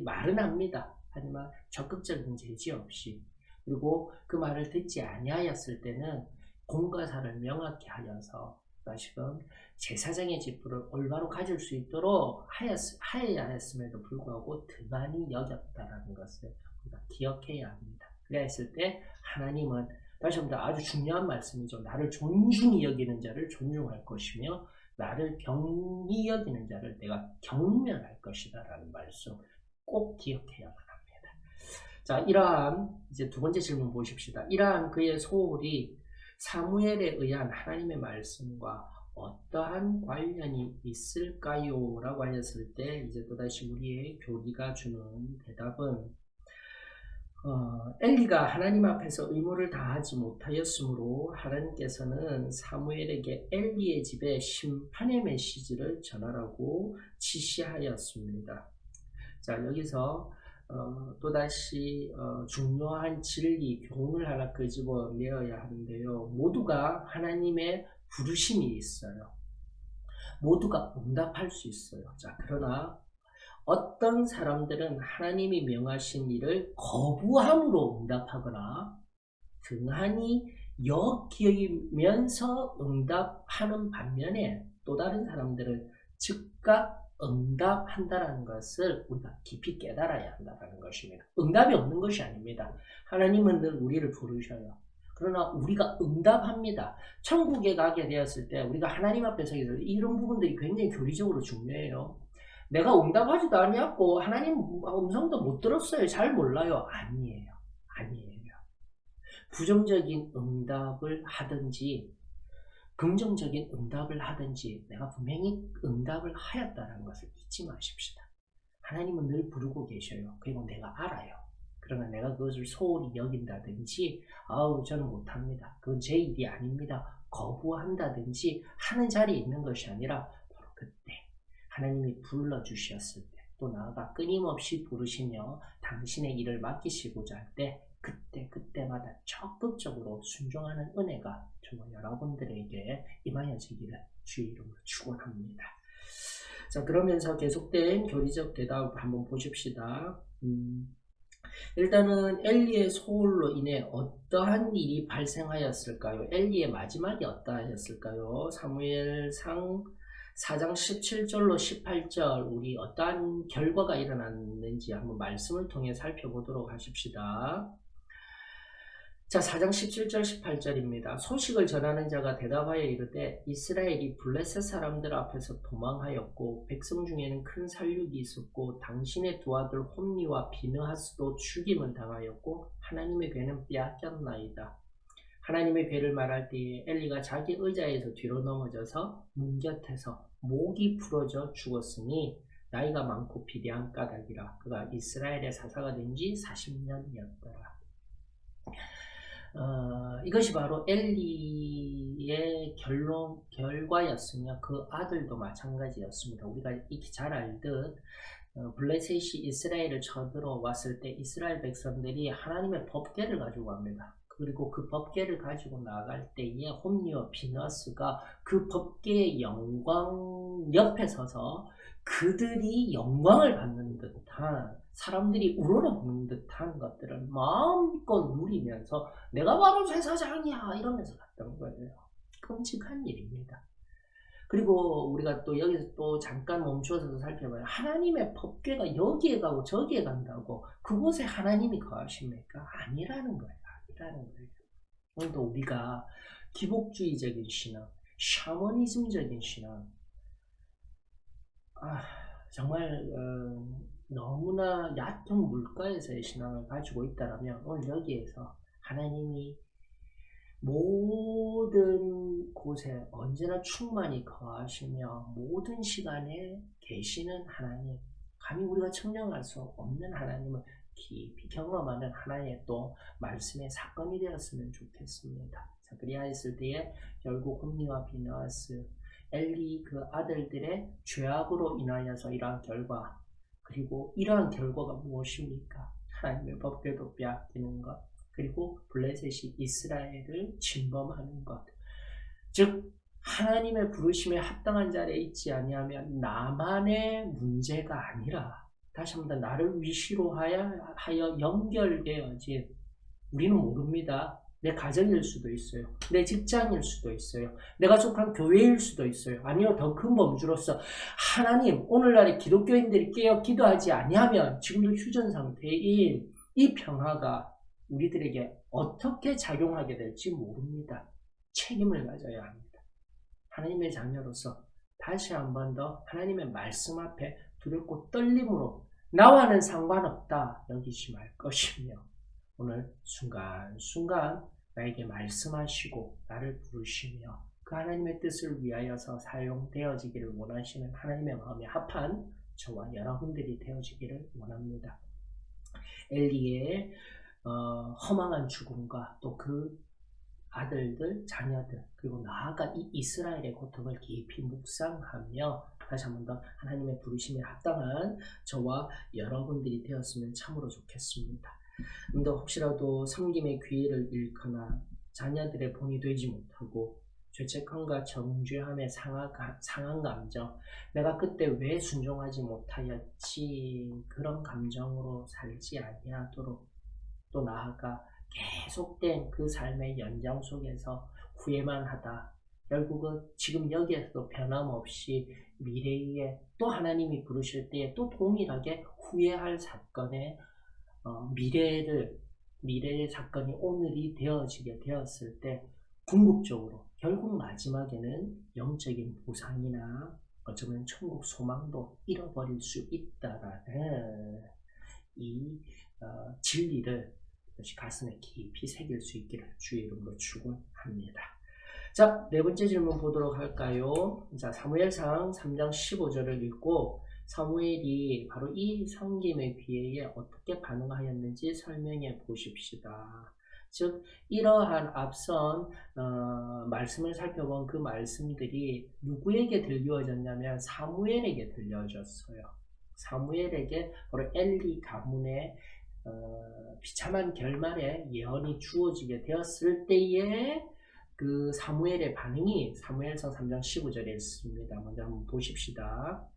말은 합니다. 하지만 적극적인 제지 없이 그리고 그 말을 듣지 아니하였을 때는 공과사를 명확히 하여서 다시금 제사장의 직분을 올바로 가질 수 있도록 하여야 했음에도 불구하고 등한히 여겼다라는 것을 우리가 기억해야 합니다. 그래야 했을 때 하나님은 다시 한번 아주 중요한 말씀이죠. 나를 존중히 여기는 자를 존중할 것이며 나를 경히 여기는 자를 내가 경멸할 것이다 라는 말씀 꼭 기억해야만 합니다. 자, 이러한 이제 두 번째 질문 보십시다. 이러한 그의 소홀이 사무엘에 의한 하나님의 말씀과 어떠한 관련이 있을까요? 라고 하였을 때 이제 또다시 우리의 교리가 주는 대답은 엘리가 하나님 앞에서 의무를 다하지 못하였으므로 하나님께서는 사무엘에게 엘리의 집에 심판의 메시지를 전하라고 지시하였습니다. 자, 여기서 또다시 중요한 진리, 교훈을 하나 끄집어내어야 하는데요. 모두가 하나님의 부르심이 있어요. 모두가 응답할 수 있어요. 자, 그러나 어떤 사람들은 하나님이 명하신 일을 거부함으로 응답하거나 등한히 여기면서 응답하는 반면에 또 다른 사람들은 즉각 응답한다는 것을 우리가 깊이 깨달아야 한다는 것입니다. 응답이 없는 것이 아닙니다. 하나님은 늘 우리를 부르셔요. 그러나 우리가 응답합니다. 천국에 가게 되었을 때 우리가 하나님 앞에 서게 될 이런 부분들이 굉장히 교리적으로 중요해요. 내가 응답하지도 아니었고 하나님 음성도 못 들었어요. 잘 몰라요. 아니에요. 부정적인 응답을 하든지 긍정적인 응답을 하든지 내가 분명히 응답을 하였다는 것을 잊지 마십시다. 하나님은 늘 부르고 계셔요. 그리고 내가 알아요. 그러나 내가 그것을 소홀히 여긴다든지 저는 못합니다. 그건 제 일이 아닙니다. 거부한다든지 하는 자리에 있는 것이 아니라 바로 그때 하나님이 불러주셨을 때 또 나아가 끊임없이 부르시며 당신의 일을 맡기시고자 할 때 그때마다 적극적으로 순종하는 은혜가 정말 여러분들에게 임하여지기를 주의 이름으로 축원합니다. 자, 그러면서 계속된 교리적 대답 한번 보십시다. 일단은 엘리의 소홀로 인해 어떠한 일이 발생하였을까요? 엘리의 마지막이 어떠하였을까요? 사무엘상 4장 17절로 18절 우리 어떠한 결과가 일어났는지 한번 말씀을 통해 살펴보도록 하십시다. 자, 4장 17절 18절입니다. 소식을 전하는 자가 대답하여 이르되 이스라엘이 블레셋 사람들 앞에서 도망하였고 백성 중에는 큰 살육이 있었고 당신의 두 아들 홈니와 비느하스도 죽임을 당하였고 하나님의 괴는 빼앗겼나이다. 하나님의 괴를 말할 때에 엘리가 자기 의자에서 뒤로 넘어져서 문 곁에서 목이 부러져 죽었으니 나이가 많고 비대한 까닭이라. 그가 이스라엘의 사사가 된 지 40년이었더라. 이것이 바로 엘리의 결과였으며 그 아들도 마찬가지였습니다. 우리가 익히 잘 알듯 블레셋이 이스라엘을 쳐들어왔을 때 이스라엘 백성들이 하나님의 법궤를 가지고 갑니다. 그리고 그 법궤를 가지고 나갈 때에 홈리와 비너스가 그 법궤의 영광 옆에 서서 그들이 영광을 받는 듯한, 사람들이 우러러보는 듯한 것들을 마음껏 누리면서 내가 바로 제사장이야 이러면서 갔던 거예요. 끔찍한 일입니다. 그리고 우리가 또 여기서 또 잠깐 멈추어서 살펴봐요. 하나님의 법궤가 여기에 가고 저기에 간다고 그곳에 하나님이 거하십니까? 아니라는 거예요. 아니라는 거예요. 오늘도 우리가 기복주의적인 신앙, 샤머니즘적인 신앙, 정말 너무나 얕은 물가에서의 신앙을 가지고 있다면 오늘 여기에서 하나님이 모든 곳에 언제나 충만히 거하시며 모든 시간에 계시는 하나님, 감히 우리가 측량할 수 없는 하나님을 깊이 경험하는 하나의 또 말씀의 사건이 되었으면 좋겠습니다. 자, 그리하였을 때에 결국 홈리와 비느하스, 엘리 그 아들들의 죄악으로 인하여서 이러한 결과, 그리고 이러한 결과가 무엇입니까? 하나님의 법궤도 빼앗기는 것, 그리고 블레셋이 이스라엘을 침범하는 것. 즉 하나님의 부르심에 합당한 자리에 있지 아니하면 나만의 문제가 아니라, 다시 한번 나를 위시로 하여 연결되어진, 우리는 모릅니다. 내 가정일 수도 있어요. 내 직장일 수도 있어요. 내가 속한 교회일 수도 있어요. 아니요, 더 큰 범주로서 하나님, 오늘날의 기독교인들이 깨어 기도하지 아니하면 지금도 휴전 상태인 이 평화가 우리들에게 어떻게 작용하게 될지 모릅니다. 책임을 가져야 합니다. 하나님의 자녀로서 다시 한 번 더 하나님의 말씀 앞에 두렵고 떨림으로 나와는 상관없다 여기지 말 것이며, 오늘 순간순간 나에게 말씀하시고 나를 부르시며 그 하나님의 뜻을 위하여서 사용되어지기를 원하시는 하나님의 마음에 합한 저와 여러분들이 되어지기를 원합니다. 엘리의 허망한 죽음과 또 그 아들들, 자녀들, 그리고 나아가 이 이스라엘의 고통을 깊이 묵상하며 다시 한 번 더 하나님의 부르심에 합당한 저와 여러분들이 되었으면 참으로 좋겠습니다. 근데 혹시라도 섬김의 기회를 잃거나 자녀들의 본이 되지 못하고 죄책감과 정죄함의 상한 감정, 내가 그때 왜 순종하지 못하였지, 그런 감정으로 살지 아니하도록, 또 나아가 계속된 그 삶의 연장 속에서 후회만 하다 결국은 지금 여기에서도 변함없이 미래에 또 하나님이 부르실 때에 또 동일하게 후회할 사건의 미래의 사건이 오늘이 되어지게 되었을 때 궁극적으로 결국 마지막에는 영적인 보상이나 어쩌면 천국 소망도 잃어버릴 수 있다라는 이 진리를 가슴에 깊이 새길 수 있기를 주의 이름으로 축원합니다. 자, 네 번째 질문 보도록 할까요? 자, 사무엘상 3장 15절을 읽고 사무엘이 바로 이 섬김의 기회에 어떻게 반응하였는지 설명해 보십시다. 즉 이러한 앞선 말씀을 살펴본 그 말씀들이 누구에게 들려졌냐면 사무엘에게 들려졌어요. 사무엘에게 바로 엘리 가문의 비참한 결말의 예언이 주어지게 되었을 때에 그 사무엘의 반응이 사무엘상 3장 15절에 있습니다. 먼저 한번 보십시다.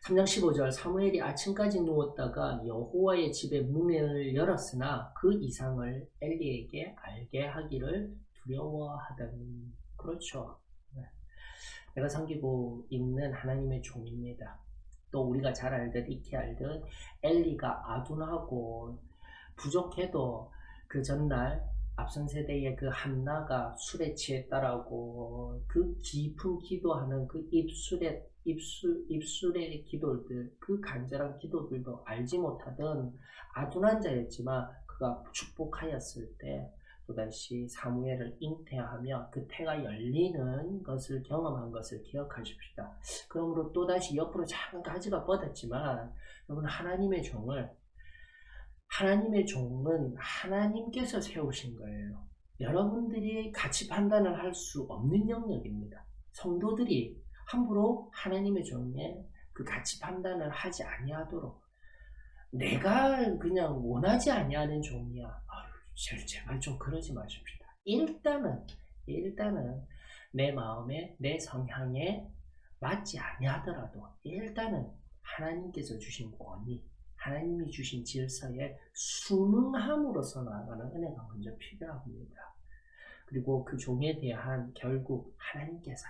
3장 15절, 사무엘이 아침까지 누웠다가 여호와의 집의 문을 열었으나 그 이상을 엘리에게 알게 하기를 두려워하더니. 그렇죠. 내가 섬기고 있는 하나님의 종입니다. 또 우리가 잘 알듯 익히 알듯 엘리가 아둔하고 부족해도 그 전날 앞선 세대의 그 한나가 술에 취했다라고 그 깊은 기도하는 그 입술의 기도들, 그 간절한 기도들도 알지 못하던 아둔한 자였지만 그가 축복하였을 때 또다시 사무엘을 잉태하며 그 태가 열리는 것을 경험한 것을 기억하십시다. 그러므로 또다시 옆으로 작은 가지가 뻗었지만 여러분, 하나님의 종은 하나님께서 세우신 거예요. 여러분들이 가치 판단을 할 수 없는 영역입니다. 성도들이 함부로 하나님의 종의 그 가치 판단을 하지 아니하도록, 내가 그냥 원하지 아니하는 종이야, 제발 좀 그러지 마십시다. 일단은 내 마음에, 내 성향에 맞지 아니하더라도 일단은 하나님께서 주신 권위, 하나님이 주신 질서에 순응함으로써 나아가는 은혜가 먼저 필요합니다. 그리고 그 종에 대한 결국 하나님께서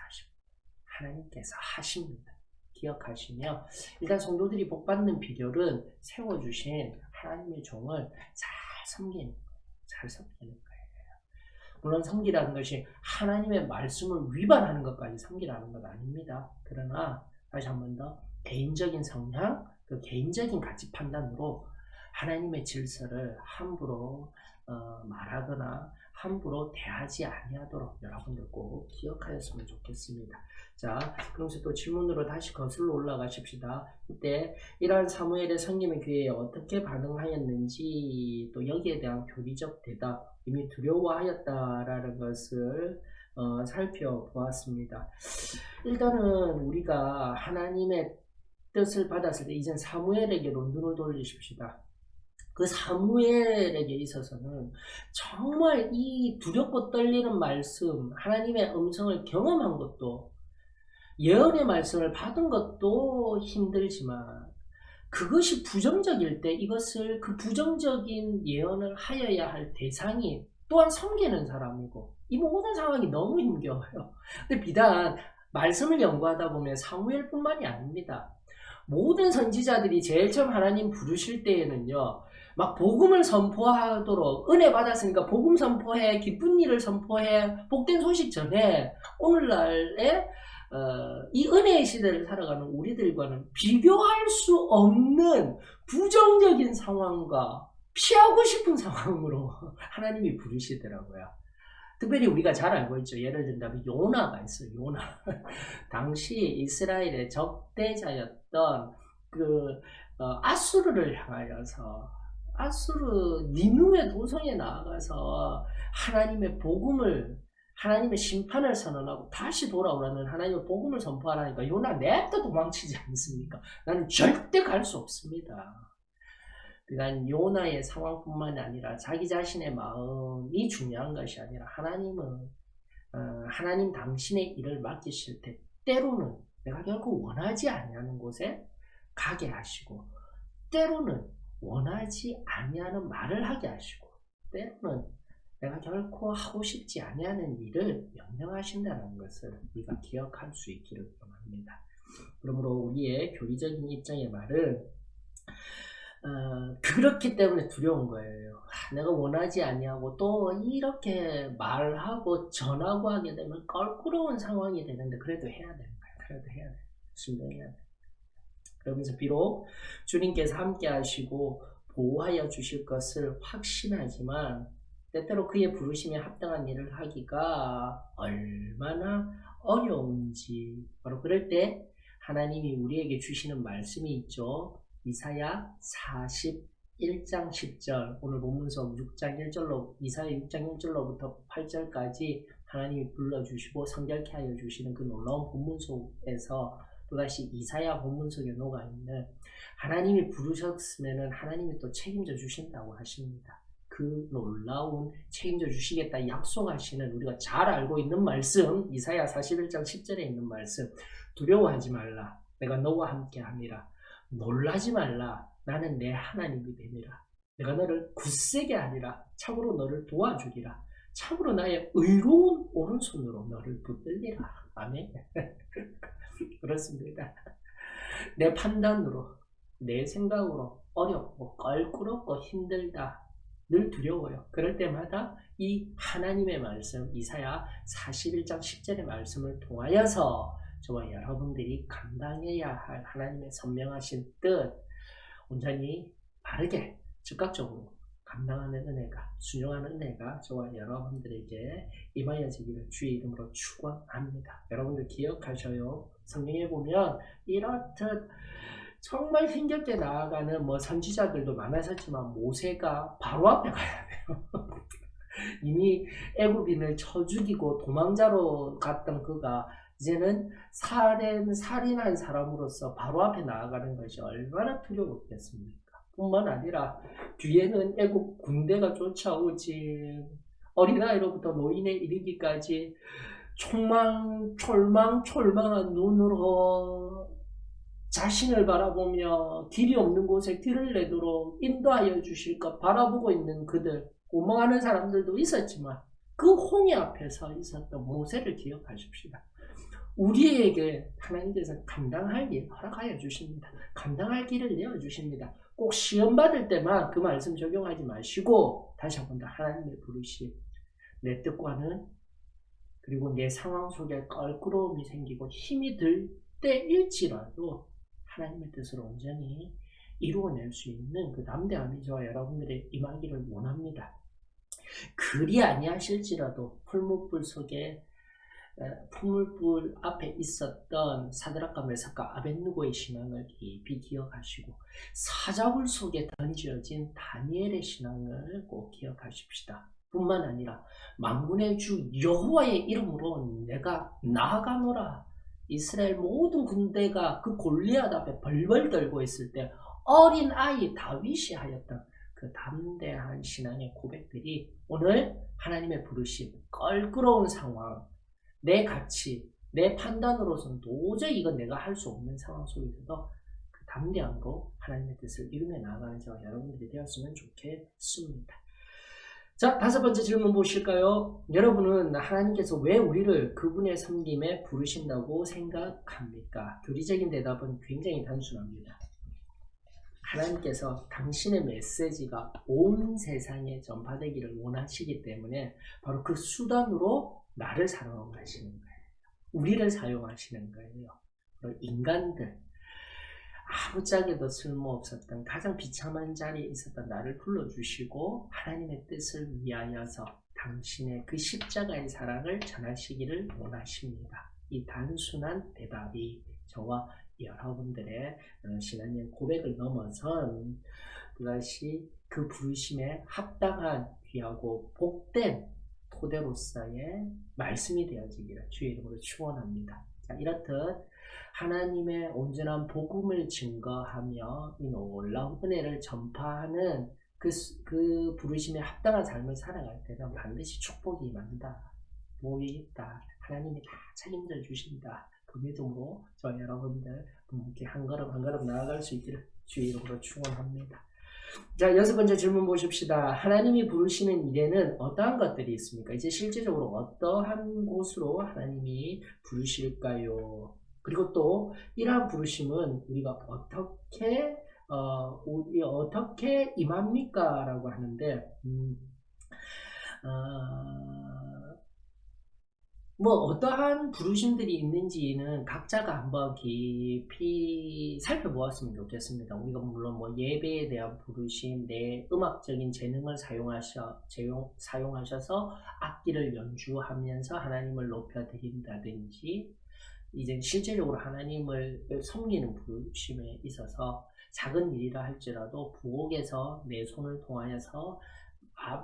하십니다. 기억하시며, 일단 성도들이 복받는 비결은 세워주신 하나님의 종을 잘 섬기는 거예요. 물론 섬기라는 것이 하나님의 말씀을 위반하는 것까지 섬기라는 건 아닙니다. 그러나 다시 한 번 더, 개인적인 성향, 그 개인적인 가치 판단으로 하나님의 질서를 함부로 말하거나 함부로 대하지 아니하도록 여러분들 꼭 기억하였으면 좋겠습니다. 자, 그러면서 또 질문으로 다시 거슬러 올라가십시다. 그때 이러한 사무엘의 성김의 기회에 어떻게 반응하였는지, 또 여기에 대한 교리적 대답, 이미 두려워하였다라는 것을 살펴보았습니다. 일단은 우리가 하나님의 뜻을 받았을 때 이젠 사무엘에게로 눈을 돌리십시다. 그 사무엘에게 있어서는 정말 이 두렵고 떨리는 말씀, 하나님의 음성을 경험한 것도, 예언의 말씀을 받은 것도 힘들지만, 그것이 부정적일 때 이것을, 그 부정적인 예언을 하여야 할 대상이 또한 섬기는 사람이고, 이 모든 상황이 너무 힘겨워요. 근데 비단 말씀을 연구하다 보면 사무엘뿐만이 아닙니다. 모든 선지자들이 제일 처음 하나님 부르실 때에는요, 막 복음을 선포하도록, 은혜 받았으니까 복음 선포해, 기쁜 일을 선포해, 복된 소식 전해, 오늘날에 이 은혜의 시대를 살아가는 우리들과는 비교할 수 없는 부정적인 상황과 피하고 싶은 상황으로 하나님이 부르시더라고요. 특별히 우리가 잘 알고 있죠. 예를 든다면 요나가 있어요. 요나. 당시 이스라엘의 적대자였던 그 아수르를 향하여서, 아수르 니누의 도성에 나아가서 하나님의 복음을, 하나님의 심판을 선언하고 다시 돌아오라는 하나님의 복음을 선포하라니까 요나 냅다 도망치지 않습니까? 나는 절대 갈 수 없습니다. 그러니까 요나의 상황뿐만 아니라 자기 자신의 마음이 중요한 것이 아니라, 하나님은 하나님 당신의 일을 맡기실 때 때로는 내가 결코 원하지 아니하는 곳에 가게 하시고, 때로는 원하지 아니하는 말을 하게 하시고, 때로는 내가 결코 하고 싶지 아니하는 일을 명령하신다는 것을 우리가 기억할 수 있기를 바랍니다. 그러므로 우리의 교리적인 입장의 말은 그렇기 때문에 두려운 거예요. 내가 원하지 아니하고 또 이렇게 말하고 전하고 하게 되면 껄끄러운 상황이 되는데 그래도 해야 되는 거예요. 그래도 해야 돼요. 순종해야 돼요. 그러면서 비록 주님께서 함께 하시고 보호하여 주실 것을 확신하지만, 때때로 그의 부르심에 합당한 일을 하기가 얼마나 어려운지, 바로 그럴 때 하나님이 우리에게 주시는 말씀이 있죠. 이사야 41장 10절, 오늘 본문서 6장 1절로, 이사야 6장 1절로부터 8절까지 하나님이 불러주시고 성결케 하여 주시는 그 놀라운 본문속에서 또다시 이사야 본문 속에 녹아있는, 하나님이 부르셨으면 하나님이 또 책임져 주신다고 하십니다. 그 놀라운 책임져 주시겠다 약속하시는, 우리가 잘 알고 있는 말씀, 이사야 41장 10절에 있는 말씀, 두려워하지 말라, 내가 너와 함께 함이라, 놀라지 말라, 나는 내 하나님이 됨이라, 내가 너를 굳세게 하리라, 참으로 너를 도와주리라, 참으로 나의 의로운 오른손으로 너를 붙들리라. 아멘. 그렇습니다. 내 판단으로, 내 생각으로 어렵고 껄끄럽고 힘들다, 늘 두려워요. 그럴 때마다 이 하나님의 말씀, 이사야 41장 10절의 말씀을 통하여서 저와 여러분들이 감당해야 할 하나님의 선명하신 뜻 온전히 바르게 즉각적으로 감당하는 은혜가, 순종하는 은혜가 저와 여러분들에게 임하여지기를 주의 이름으로 축원합니다. 여러분들 기억하셔요. 성경에 보면 이렇듯 정말 힘겹게 나아가는 선지자들도 많았었지만 모세가 바로 앞에 가야 돼요. 이미 애굽인을 쳐 죽이고 도망자로 갔던 그가 이제는 살인한 사람으로서 바로 앞에 나아가는 것이 얼마나 두려웠겠습니까? 뿐만 아니라 뒤에는 애굽 군대가 쫓아오지, 어린아이로부터 노인에 이르기까지 촐망한 눈으로 자신을 바라보며 길이 없는 곳에 길을 내도록 인도하여 주실 것 바라보고 있는 그들, 고망하는 사람들도 있었지만 그 홍해 앞에 서 있었던 모세를 기억하십시다. 우리에게 하나님께서 감당할 일 허락하여 주십니다. 감당할 길을 내어주십니다. 꼭 시험 받을 때만 그 말씀 적용하지 마시고 다시 한 번 더 하나님의 부르심, 내 뜻과는 그리고 내 상황 속에 껄끄러움이 생기고 힘이 들 때일지라도 하나님의 뜻을 온전히 이루어낼 수 있는 그 담대함이 저와 여러분들의 임하기를 원합니다. 그리 아니하실지라도 풀무불 앞에 있었던 사드락과 메삭과 아벳느고의 신앙을 깊이 기억하시고 사자굴 속에 던져진 다니엘의 신앙을 꼭 기억하십시다. 뿐만 아니라 만군의 주 여호와의 이름으로 내가 나아가노라. 이스라엘 모든 군대가 그 골리앗 앞에 벌벌 떨고 있을 때 어린 아이 다윗이 하였던 그 담대한 신앙의 고백들이 오늘 하나님의 부르심, 껄끄러운 상황, 내 가치, 내 판단으로서는 도저히 이건 내가 할 수 없는 상황 속에서도 그 담대함으로 하나님의 뜻을 이루며 나아가는 저와 여러분들이 되었으면 좋겠습니다. 자, 5번째 질문 보실까요? 여러분은 하나님께서 왜 우리를 그분의 섬김에 부르신다고 생각합니까? 교리적인 대답은 굉장히 단순합니다. 하나님께서 당신의 메시지가 온 세상에 전파되기를 원하시기 때문에 바로 그 수단으로 나를 사용하시는 거예요. 우리를 사용하시는 거예요. 인간들, 아무짝에도 쓸모없었던 가장 비참한 자리에 있었던 나를 불러주시고 하나님의 뜻을 위하여서 당신의 그 십자가의 사랑을 전하시기를 원하십니다. 이 단순한 대답이 저와 여러분들의 신앙의 고백을 넘어선 그것이 그 부르심에 합당한 귀하고 복된 토대로서의 말씀이 되어지기를 주의 이름으로 축원합니다. 자, 이렇듯 하나님의 온전한 복음을 증거하며 이 놀라운 은혜를 전파하는 그 부르심에 합당한 삶을 살아갈 때는 반드시 축복이 임한다. 복이 있다. 하나님이 다 책임져 주신다. 그 믿음으로 저와 여러분들 이렇게 한 걸음 한 걸음 나아갈 수 있기를 주의 이름으로 축원합니다. 자, 6번째 질문 보십시다. 하나님이 부르시는 일에는 어떠한 것들이 있습니까? 이제 실제적으로 어떠한 곳으로 하나님이 부르실까요? 그리고 또 이러한 부르심은 우리가 어떻게 임합니까? 라고 하는데 어떠한 부르심들이 있는지는 각자가 한번 깊이 살펴보았으면 좋겠습니다. 우리가 물론 예배에 대한 부르심, 내 음악적인 재능을 사용하셔서 악기를 연주하면서 하나님을 높여드린다든지, 이제 실제적으로 하나님을 섬기는 부르심에 있어서 작은 일이라 할지라도 부엌에서 내 손을 통하여서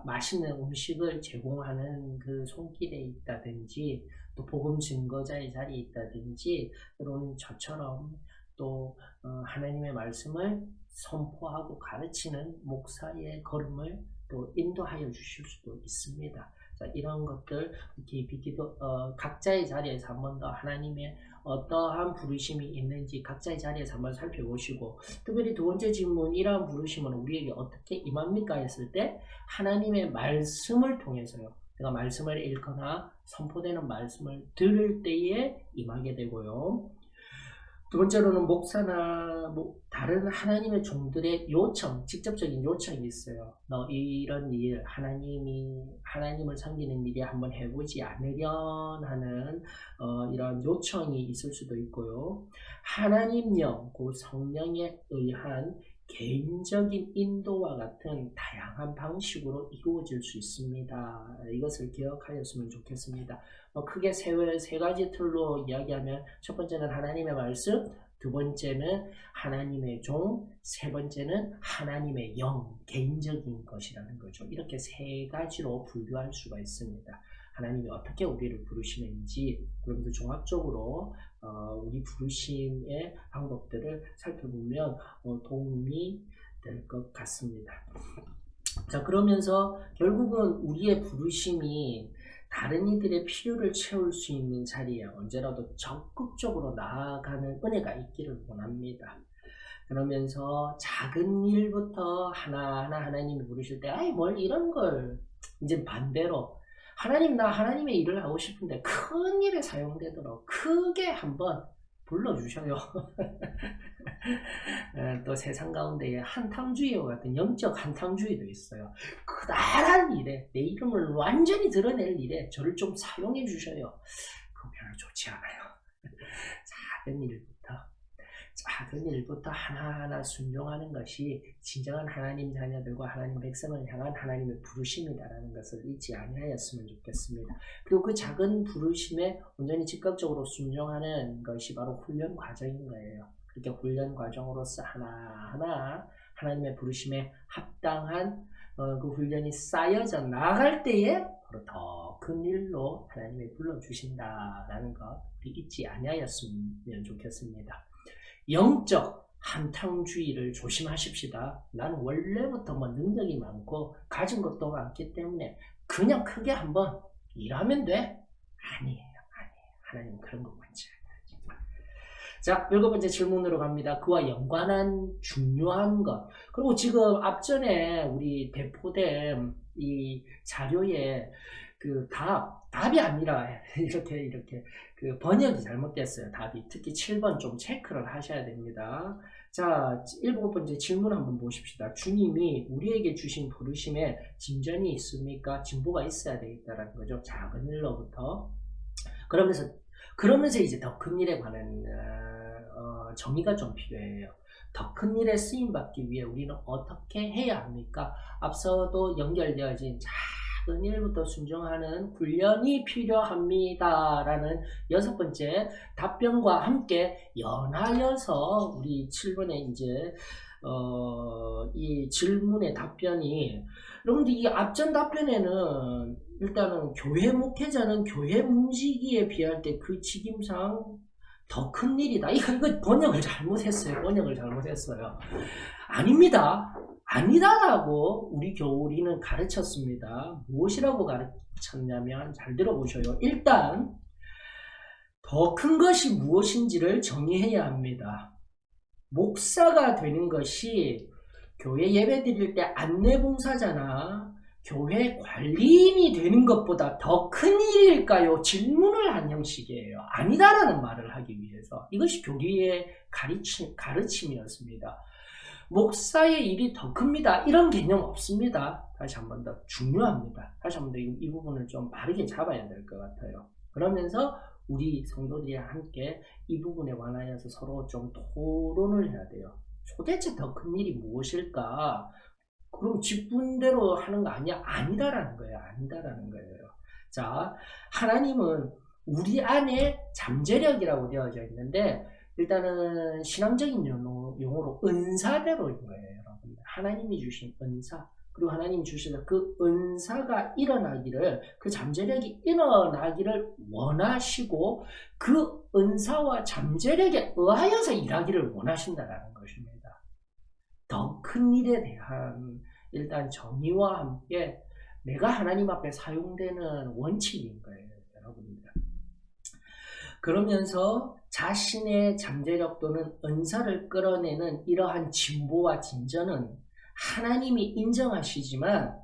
맛있는 음식을 제공하는 그 손길에 있다든지, 또 복음 증거자의 자리에 있다든지, 또는 저처럼 또 하나님의 말씀을 선포하고 가르치는 목사의 걸음을 또 인도하여 주실 수도 있습니다. 자, 이런 것들 각자의 자리에서 한 번 더 하나님의 어떠한 부르심이 있는지 각자의 자리에서 한번 살펴보시고, 특별히 2번째 질문, 이러한 부르심은 우리에게 어떻게 임합니까? 했을 때 하나님의 말씀을 통해서요. 내가 말씀을 읽거나 선포되는 말씀을 들을 때에 임하게 되고요. 두 번째로는 목사나 다른 하나님의 종들의 요청, 직접적인 요청이 있어요. 너 이런 일, 하나님을 섬기는 일에 한번 해보지 않으련 하는 이런 요청이 있을 수도 있고요. 하나님령, 그 성령에 의한 개인적인 인도와 같은 다양한 방식으로 이루어질 수 있습니다. 이것을 기억하였으면 좋겠습니다. 크게 세 가지 틀로 이야기하면 첫 번째는 하나님의 말씀, 두 번째는 하나님의 종, 세 번째는 하나님의 영, 개인적인 것이라는 거죠. 이렇게 세 가지로 분류할 수가 있습니다. 하나님이 어떻게 우리를 부르시는지, 그럼도 종합적으로 우리 부르심의 방법들을 살펴보면 도움이 될 것 같습니다. 자, 그러면서 결국은 우리의 부르심이 다른 이들의 필요를 채울 수 있는 자리에 언제라도 적극적으로 나아가는 은혜가 있기를 원합니다. 그러면서 작은 일부터 하나하나 하나님이 부르실 때 아이 뭘 이런 걸, 이제 반대로 나 하나님의 일을 하고 싶은데 큰 일에 사용되도록 크게 한번 불러주셔요. 또 세상 가운데에 한탕주의와 같은 영적 한탕주의도 있어요. 크다란 일에, 내 이름을 완전히 드러낼 일에 저를 좀 사용해 주셔요. 그거 별로 좋지 않아요. 작은 일부터 하나하나 순종하는 것이 진정한 하나님 자녀들과 하나님 백성을 향한 하나님의 부르심이다라는 것을 잊지 아니하였으면 좋겠습니다. 그리고 그 작은 부르심에 온전히 즉각적으로 순종하는 것이 바로 훈련 과정인 거예요. 그렇게 훈련 과정으로서 하나하나 하나님의 부르심에 합당한 그 훈련이 쌓여져 나갈 때에 바로 더 큰 일로 하나님이 불러주신다라는 것 잊지 아니하였으면 좋겠습니다. 영적 한탕주의를 조심하십시다. 나는 원래부터 능력이 많고 가진 것도 많기 때문에 그냥 크게 한번 일하면 돼? 아니에요. 하나님은 그런 거 원치 않아요. 자, 7번째 질문으로 갑니다. 그와 연관한 중요한 것. 그리고 지금 앞전에 우리 배포된 이 자료에 그 답이 아니라 이렇게 그 번역이 잘못됐어요. 답이. 특히 7번 좀 체크를 하셔야 됩니다. 자, 7번째 질문 한번 보십시다. 주님이 우리에게 주신 부르심에 진전이 있습니까? 진보가 있어야 되겠다라는 거죠. 작은 일로부터. 그러면서 이제 더 큰 일에 관한 정의가 좀 필요해요. 더 큰 일에 쓰임받기 위해 우리는 어떻게 해야 합니까? 앞서도 연결되어진 작은 일부터 순종하는 훈련이 필요합니다라는 6번째 답변과 함께 연하여서 우리 7번에 이제 이 질문의 답변이, 여러분들 이 앞전 답변에는 일단은 교회 목회자는 교회 문지기에 비할 때 그 직임상 더 큰 일이다. 이거 번역을 잘못했어요. 아닙니다. 아니다라고 우리는 가르쳤습니다. 무엇이라고 가르쳤냐면, 잘 들어보셔요. 일단 더 큰 것이 무엇인지를 정의해야 합니다. 목사가 되는 것이 교회 예배 드릴 때 안내봉사자나 교회 관리인이 되는 것보다 더 큰 일일까요? 질문을 한 형식이에요. 아니다라는 말을 하기 위해서. 이것이 교리의 가르침이었습니다. 목사의 일이 더 큽니다. 이런 개념 없습니다. 다시 한 번 더 중요합니다. 다시 한 번 더 이 부분을 좀 바르게 잡아야 될 것 같아요. 그러면서 우리 성도들이 함께 이 부분에 관하여서 서로 좀 토론을 해야 돼요. 도대체 더 큰 일이 무엇일까? 그럼 직분대로 하는 거 아니야? 아니다라는 거예요. 자, 하나님은 우리 안에 잠재력이라고 되어져 있는데, 일단은 신앙적인 용어로 은사대로인 거예요, 여러분. 하나님이 주신 은사, 그리고 하나님이 주신 그 은사가 일어나기를, 그 잠재력이 일어나기를 원하시고, 그 은사와 잠재력에 의하여서 일하기를 원하신다라는 것입니다. 더 큰 일에 대한 일단 정의와 함께 내가 하나님 앞에 사용되는 원칙인 거예요, 여러분들. 그러면서 자신의 잠재력 또는 은사를 끌어내는 이러한 진보와 진전은 하나님이 인정하시지만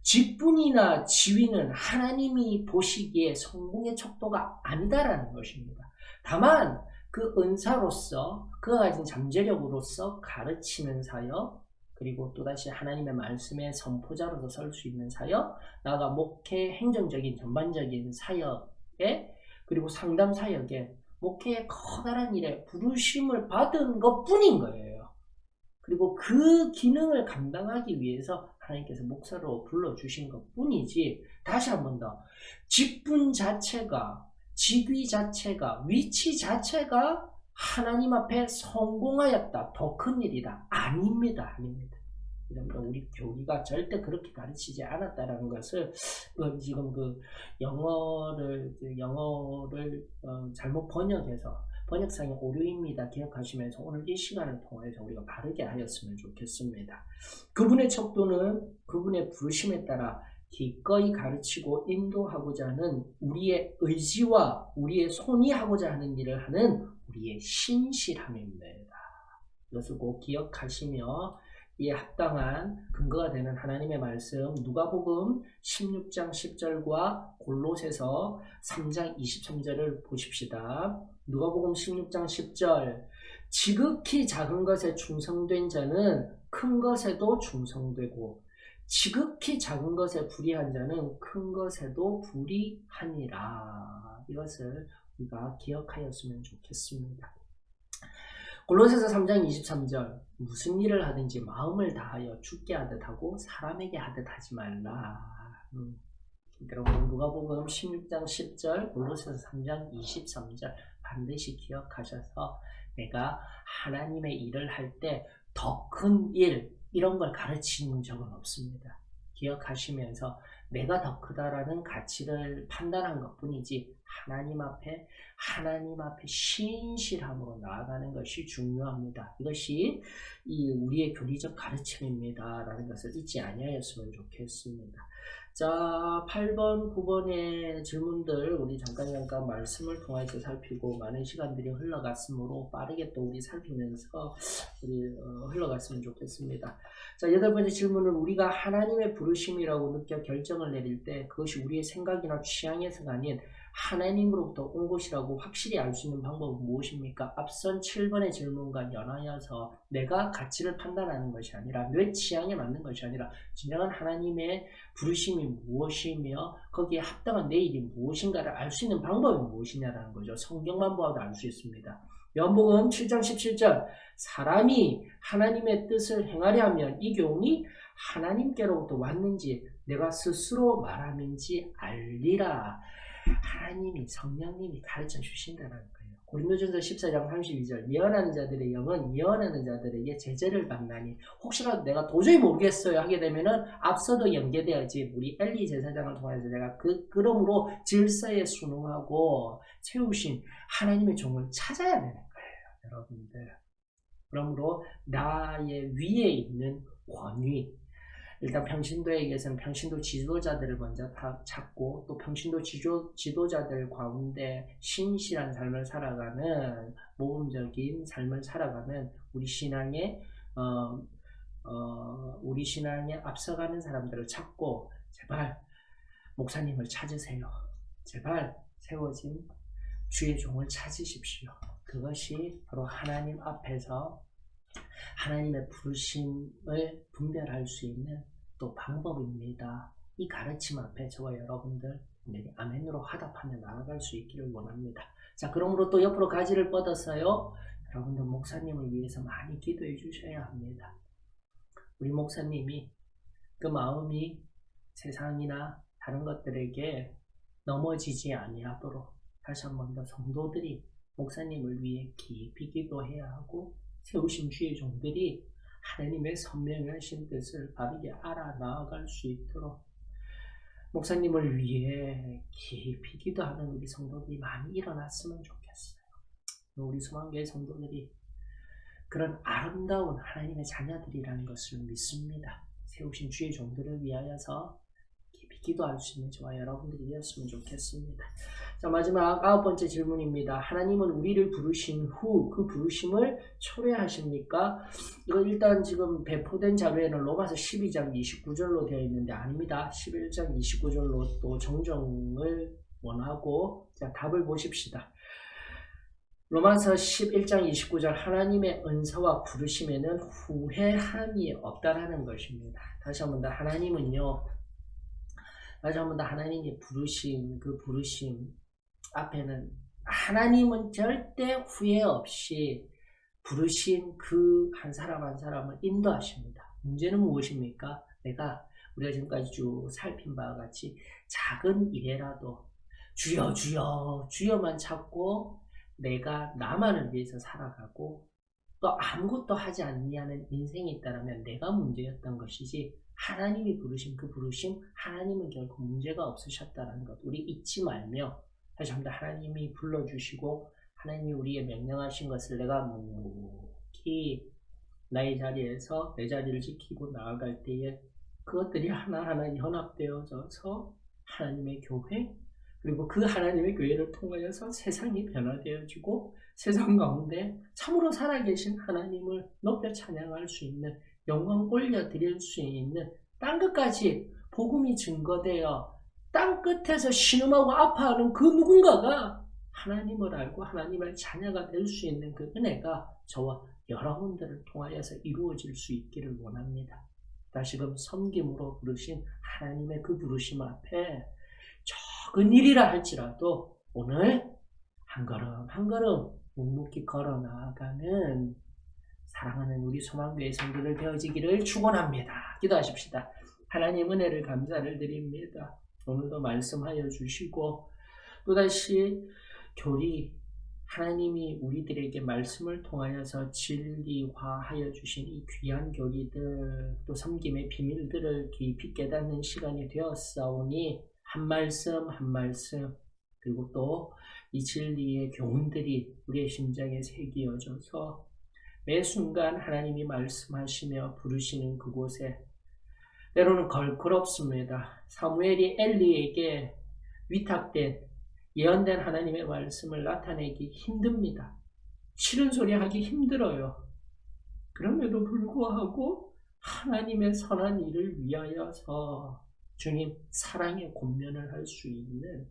직분이나 지위는 하나님이 보시기에 성공의 척도가 아니다라는 것입니다. 다만 그 은사로서 그가 가진 잠재력으로서 가르치는 사역, 그리고 또다시 하나님의 말씀의 선포자로서 설 수 있는 사역, 나아가 목회 행정적인 전반적인 사역에, 그리고 상담 사역에, 목회의 커다란 일에 부르심을 받은 것 뿐인 거예요. 그리고 그 기능을 감당하기 위해서 하나님께서 목사로 불러주신 것 뿐이지, 다시 한 번 더, 직분 자체가, 직위 자체가, 위치 자체가 하나님 앞에 성공하였다, 더 큰 일이다. 아닙니다. 아닙니다. 우리 교리가 절대 그렇게 가르치지 않았다라는 것을 지금 그 영어를 잘못 번역해서 번역상의 오류입니다. 기억하시면서 오늘 이 시간을 통해서 우리가 바르게 하였으면 좋겠습니다. 그분의 척도는 그분의 부르심에 따라 기꺼이 가르치고 인도하고자 하는 우리의 의지와 우리의 손이 하고자 하는 일을 하는 우리의 신실함입니다. 이것을 꼭 기억하시며 이에 합당한 근거가 되는 하나님의 말씀, 누가복음 16장 10절과 골로새서 3장 23절을 보십시다. 누가복음 16장 10절, 지극히 작은 것에 충성된 자는 큰 것에도 충성되고 지극히 작은 것에 불의한 자는 큰 것에도 불의하니라. 이것을 우리가 기억하였으면 좋겠습니다. 골로새서 3장 23절, 무슨 일을 하든지 마음을 다하여 주께 하듯 하고 사람에게 하듯 하지 말라. 여러분 누가복음 16장 10절, 골로새서 3장 23절 반드시 기억하셔서 내가 하나님의 일을 할 때 더 큰 일, 이런 걸 가르치는 적은 없습니다. 기억하시면서 내가 더 크다라는 가치를 판단한 것 뿐이지 하나님 앞에 신실함으로 나아가는 것이 중요합니다. 이것이 우리의 교리적 가르침입니다. 라는 것을 잊지 아니하였으면 좋겠습니다. 자, 8번, 9번의 질문들 우리 잠깐 말씀을 통해서 살피고 많은 시간들이 흘러갔으므로 빠르게 또 우리 살피면서 흘러갔으면 좋겠습니다. 자, 8번째 질문은 우리가 하나님의 부르심이라고 느껴 결정을 내릴 때 그것이 우리의 생각이나 취향에서가 아닌 하나님으로부터 온 것이라고 확실히 알 수 있는 방법은 무엇입니까? 앞선 7번의 질문과 연하여서 내가 가치를 판단하는 것이 아니라 내 취향에 맞는 것이 아니라 진정한 하나님의 부르심이 무엇이며 거기에 합당한 내 일이 무엇인가를 알 수 있는 방법이 무엇이냐라는 거죠. 성경만 보아도 알 수 있습니다. 요한복음 7장 17절, 사람이 하나님의 뜻을 행하려 하면 이 교훈이 하나님께로부터 왔는지 내가 스스로 말함인지 알리라. 하나님이, 성령님이 가르쳐 주신다는 거예요. 고린도전서 14장 32절, 예언하는 자들의 영은 예언하는 자들에게 제재를 받나니 혹시라도 내가 도저히 모르겠어요 하게 되면은 앞서도 연계되어야지 우리 엘리 제사장을 통해서 내가 그러므로 질서에 순응하고 채우신 하나님의 종을 찾아야 되는 거예요. 여러분들, 그러므로 나의 위에 있는 권위, 일단 평신도에게서는 평신도 지도자들을 먼저 찾고 또 평신도 지도자들 가운데 신실한 삶을 살아가는 모범적인 삶을 살아가는 우리 신앙에 앞서가는 사람들을 찾고 제발 목사님을 찾으세요. 제발 세워진 주의 종을 찾으십시오. 그것이 바로 하나님 앞에서 하나님의 부르심을 분별할 수 있는 또 방법입니다. 이 가르침 앞에 저와 여러분들 아멘으로 화답하며 나아갈 수 있기를 원합니다. 자, 그러므로 또 옆으로 가지를 뻗어서요, 여러분들 목사님을 위해서 많이 기도해 주셔야 합니다. 우리 목사님이 그 마음이 세상이나 다른 것들에게 넘어지지 아니하도록 다시 한 번 더 성도들이 목사님을 위해 깊이 기도해야 하고 세우신 주의 종들이 하나님의 선명하신 뜻을 바르게 알아 나아갈 수 있도록 목사님을 위해 깊이 기도하는 우리 성도들이 많이 일어났으면 좋겠어요. 우리 소망교회 성도들이 그런 아름다운 하나님의 자녀들이라는 것을 믿습니다. 세우신 주의 종들을 위하여서 깊이 기도할 수 있는 저와 여러분들이 되었으면 좋겠습니다. 자, 마지막 9번째 질문입니다. 하나님은 우리를 부르신 후 그 부르심을 초래하십니까? 이거 일단 지금 배포된 자료에는 로마서 12장 29절로 되어 있는데 아닙니다. 11장 29절로 또 정정을 원하고, 자, 답을 보십시다. 로마서 11장 29절 하나님의 은사와 부르심에는 후회함이 없다라는 것입니다. 다시 한번 더 하나님이 부르심, 그 부르심 앞에는 하나님은 절대 후회 없이 부르신 그 한 사람 한 사람을 인도하십니다. 문제는 무엇입니까? 우리가 지금까지 쭉 살핀 바와 같이 작은 일에라도 주여 주여 주여만 찾고 내가 나만을 위해서 살아가고 또 아무것도 하지 않냐는 인생이 있다면 내가 문제였던 것이지 하나님이 부르신 그 부르심 하나님은 결코 문제가 없으셨다는 것 우리 잊지 말며 다시 한번 하나님이 불러주시고 하나님이 우리의 명령하신 것을 내가 묵묵히 나의 자리에서 내 자리를 지키고 나아갈 때에 그것들이 하나하나 연합되어져서 하나님의 교회 그리고 그 하나님의 교회를 통하여서 세상이 변화되어지고 세상 가운데 참으로 살아계신 하나님을 높여 찬양할 수 있는 영광 올려드릴 수 있는 땅끝까지 복음이 증거되어 땅끝에서 신음하고 아파하는 그 누군가가 하나님을 알고 하나님의 자녀가 될 수 있는 그 은혜가 저와 여러분들을 통하여서 이루어질 수 있기를 원합니다. 다시금 섬김으로 부르신 하나님의 그 부르심 앞에 적은 일이라 할지라도 오늘 한 걸음 한 걸음 묵묵히 걸어 나아가는 사랑하는 우리 소망교회 성도들 되어지기를 축원합니다. 기도하십시다. 하나님 은혜를 감사를 드립니다. 오늘도 말씀하여 주시고 또다시 교리 하나님이 우리들에게 말씀을 통하여서 진리화하여 주신 이 귀한 교리들 또 섬김의 비밀들을 깊이 깨닫는 시간이 되었사오니 한 말씀 한 말씀 그리고 또 이 진리의 교훈들이 우리의 심장에 새기어져서 매 순간 하나님이 말씀하시며 부르시는 그곳에 때로는 걸그럽습니다. 사무엘이 엘리에게 위탁된 예언된 하나님의 말씀을 나타내기 힘듭니다. 싫은 소리 하기 힘들어요. 그럼에도 불구하고 하나님의 선한 일을 위하여서 주님 사랑의 권면을 할 수 있는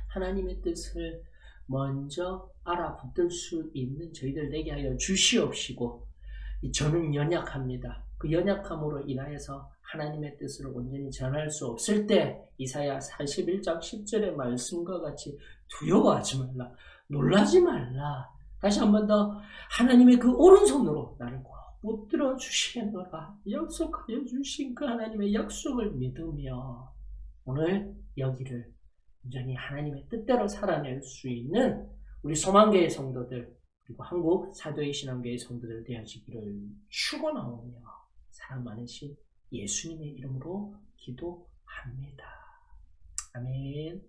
하나님의 뜻을 먼저 알아붙을 수 있는 저희들 되게 하여 주시옵시고 저는 연약합니다. 그 연약함으로 인하여서 하나님의 뜻을 온전히 전할 수 없을 때 이사야 41장 10절의 말씀과 같이 두려워하지 말라 놀라지 말라 다시 한 번 더 하나님의 그 오른손으로 나를 꼭 붙들어 주시겠노라 약속하여 주신 그 하나님의 약속을 믿으며 오늘 여기를 온전히 하나님의 뜻대로 살아낼 수 있는 우리 소망교회 성도들 그리고 한국 사도의 신앙교회 성도들 되어지기를 축원하오며 사랑 많으신 예수님의 이름으로 기도합니다. 아멘.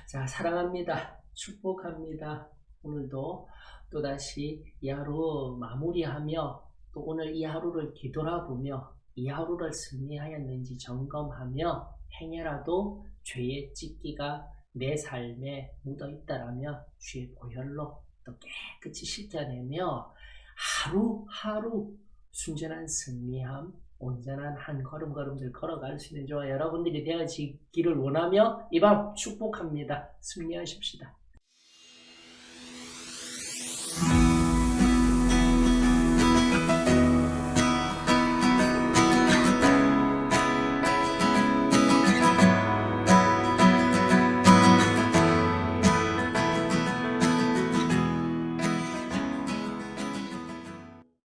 자, 사랑합니다. 축복합니다. 오늘도 또다시 이 하루 마무리하며 또 오늘 이 하루를 뒤돌아보며 이 하루를 승리하였는지 점검하며 행여라도 죄의 찢기가 내 삶에 묻어있다라며 주의 보혈로 또 깨끗이 씻겨내며 하루하루 순전한 승리함, 온전한 한 걸음걸음들 걸어갈 수 있는 저와 여러분들이 되어지기를 원하며 이 밤 축복합니다. 승리하십시다.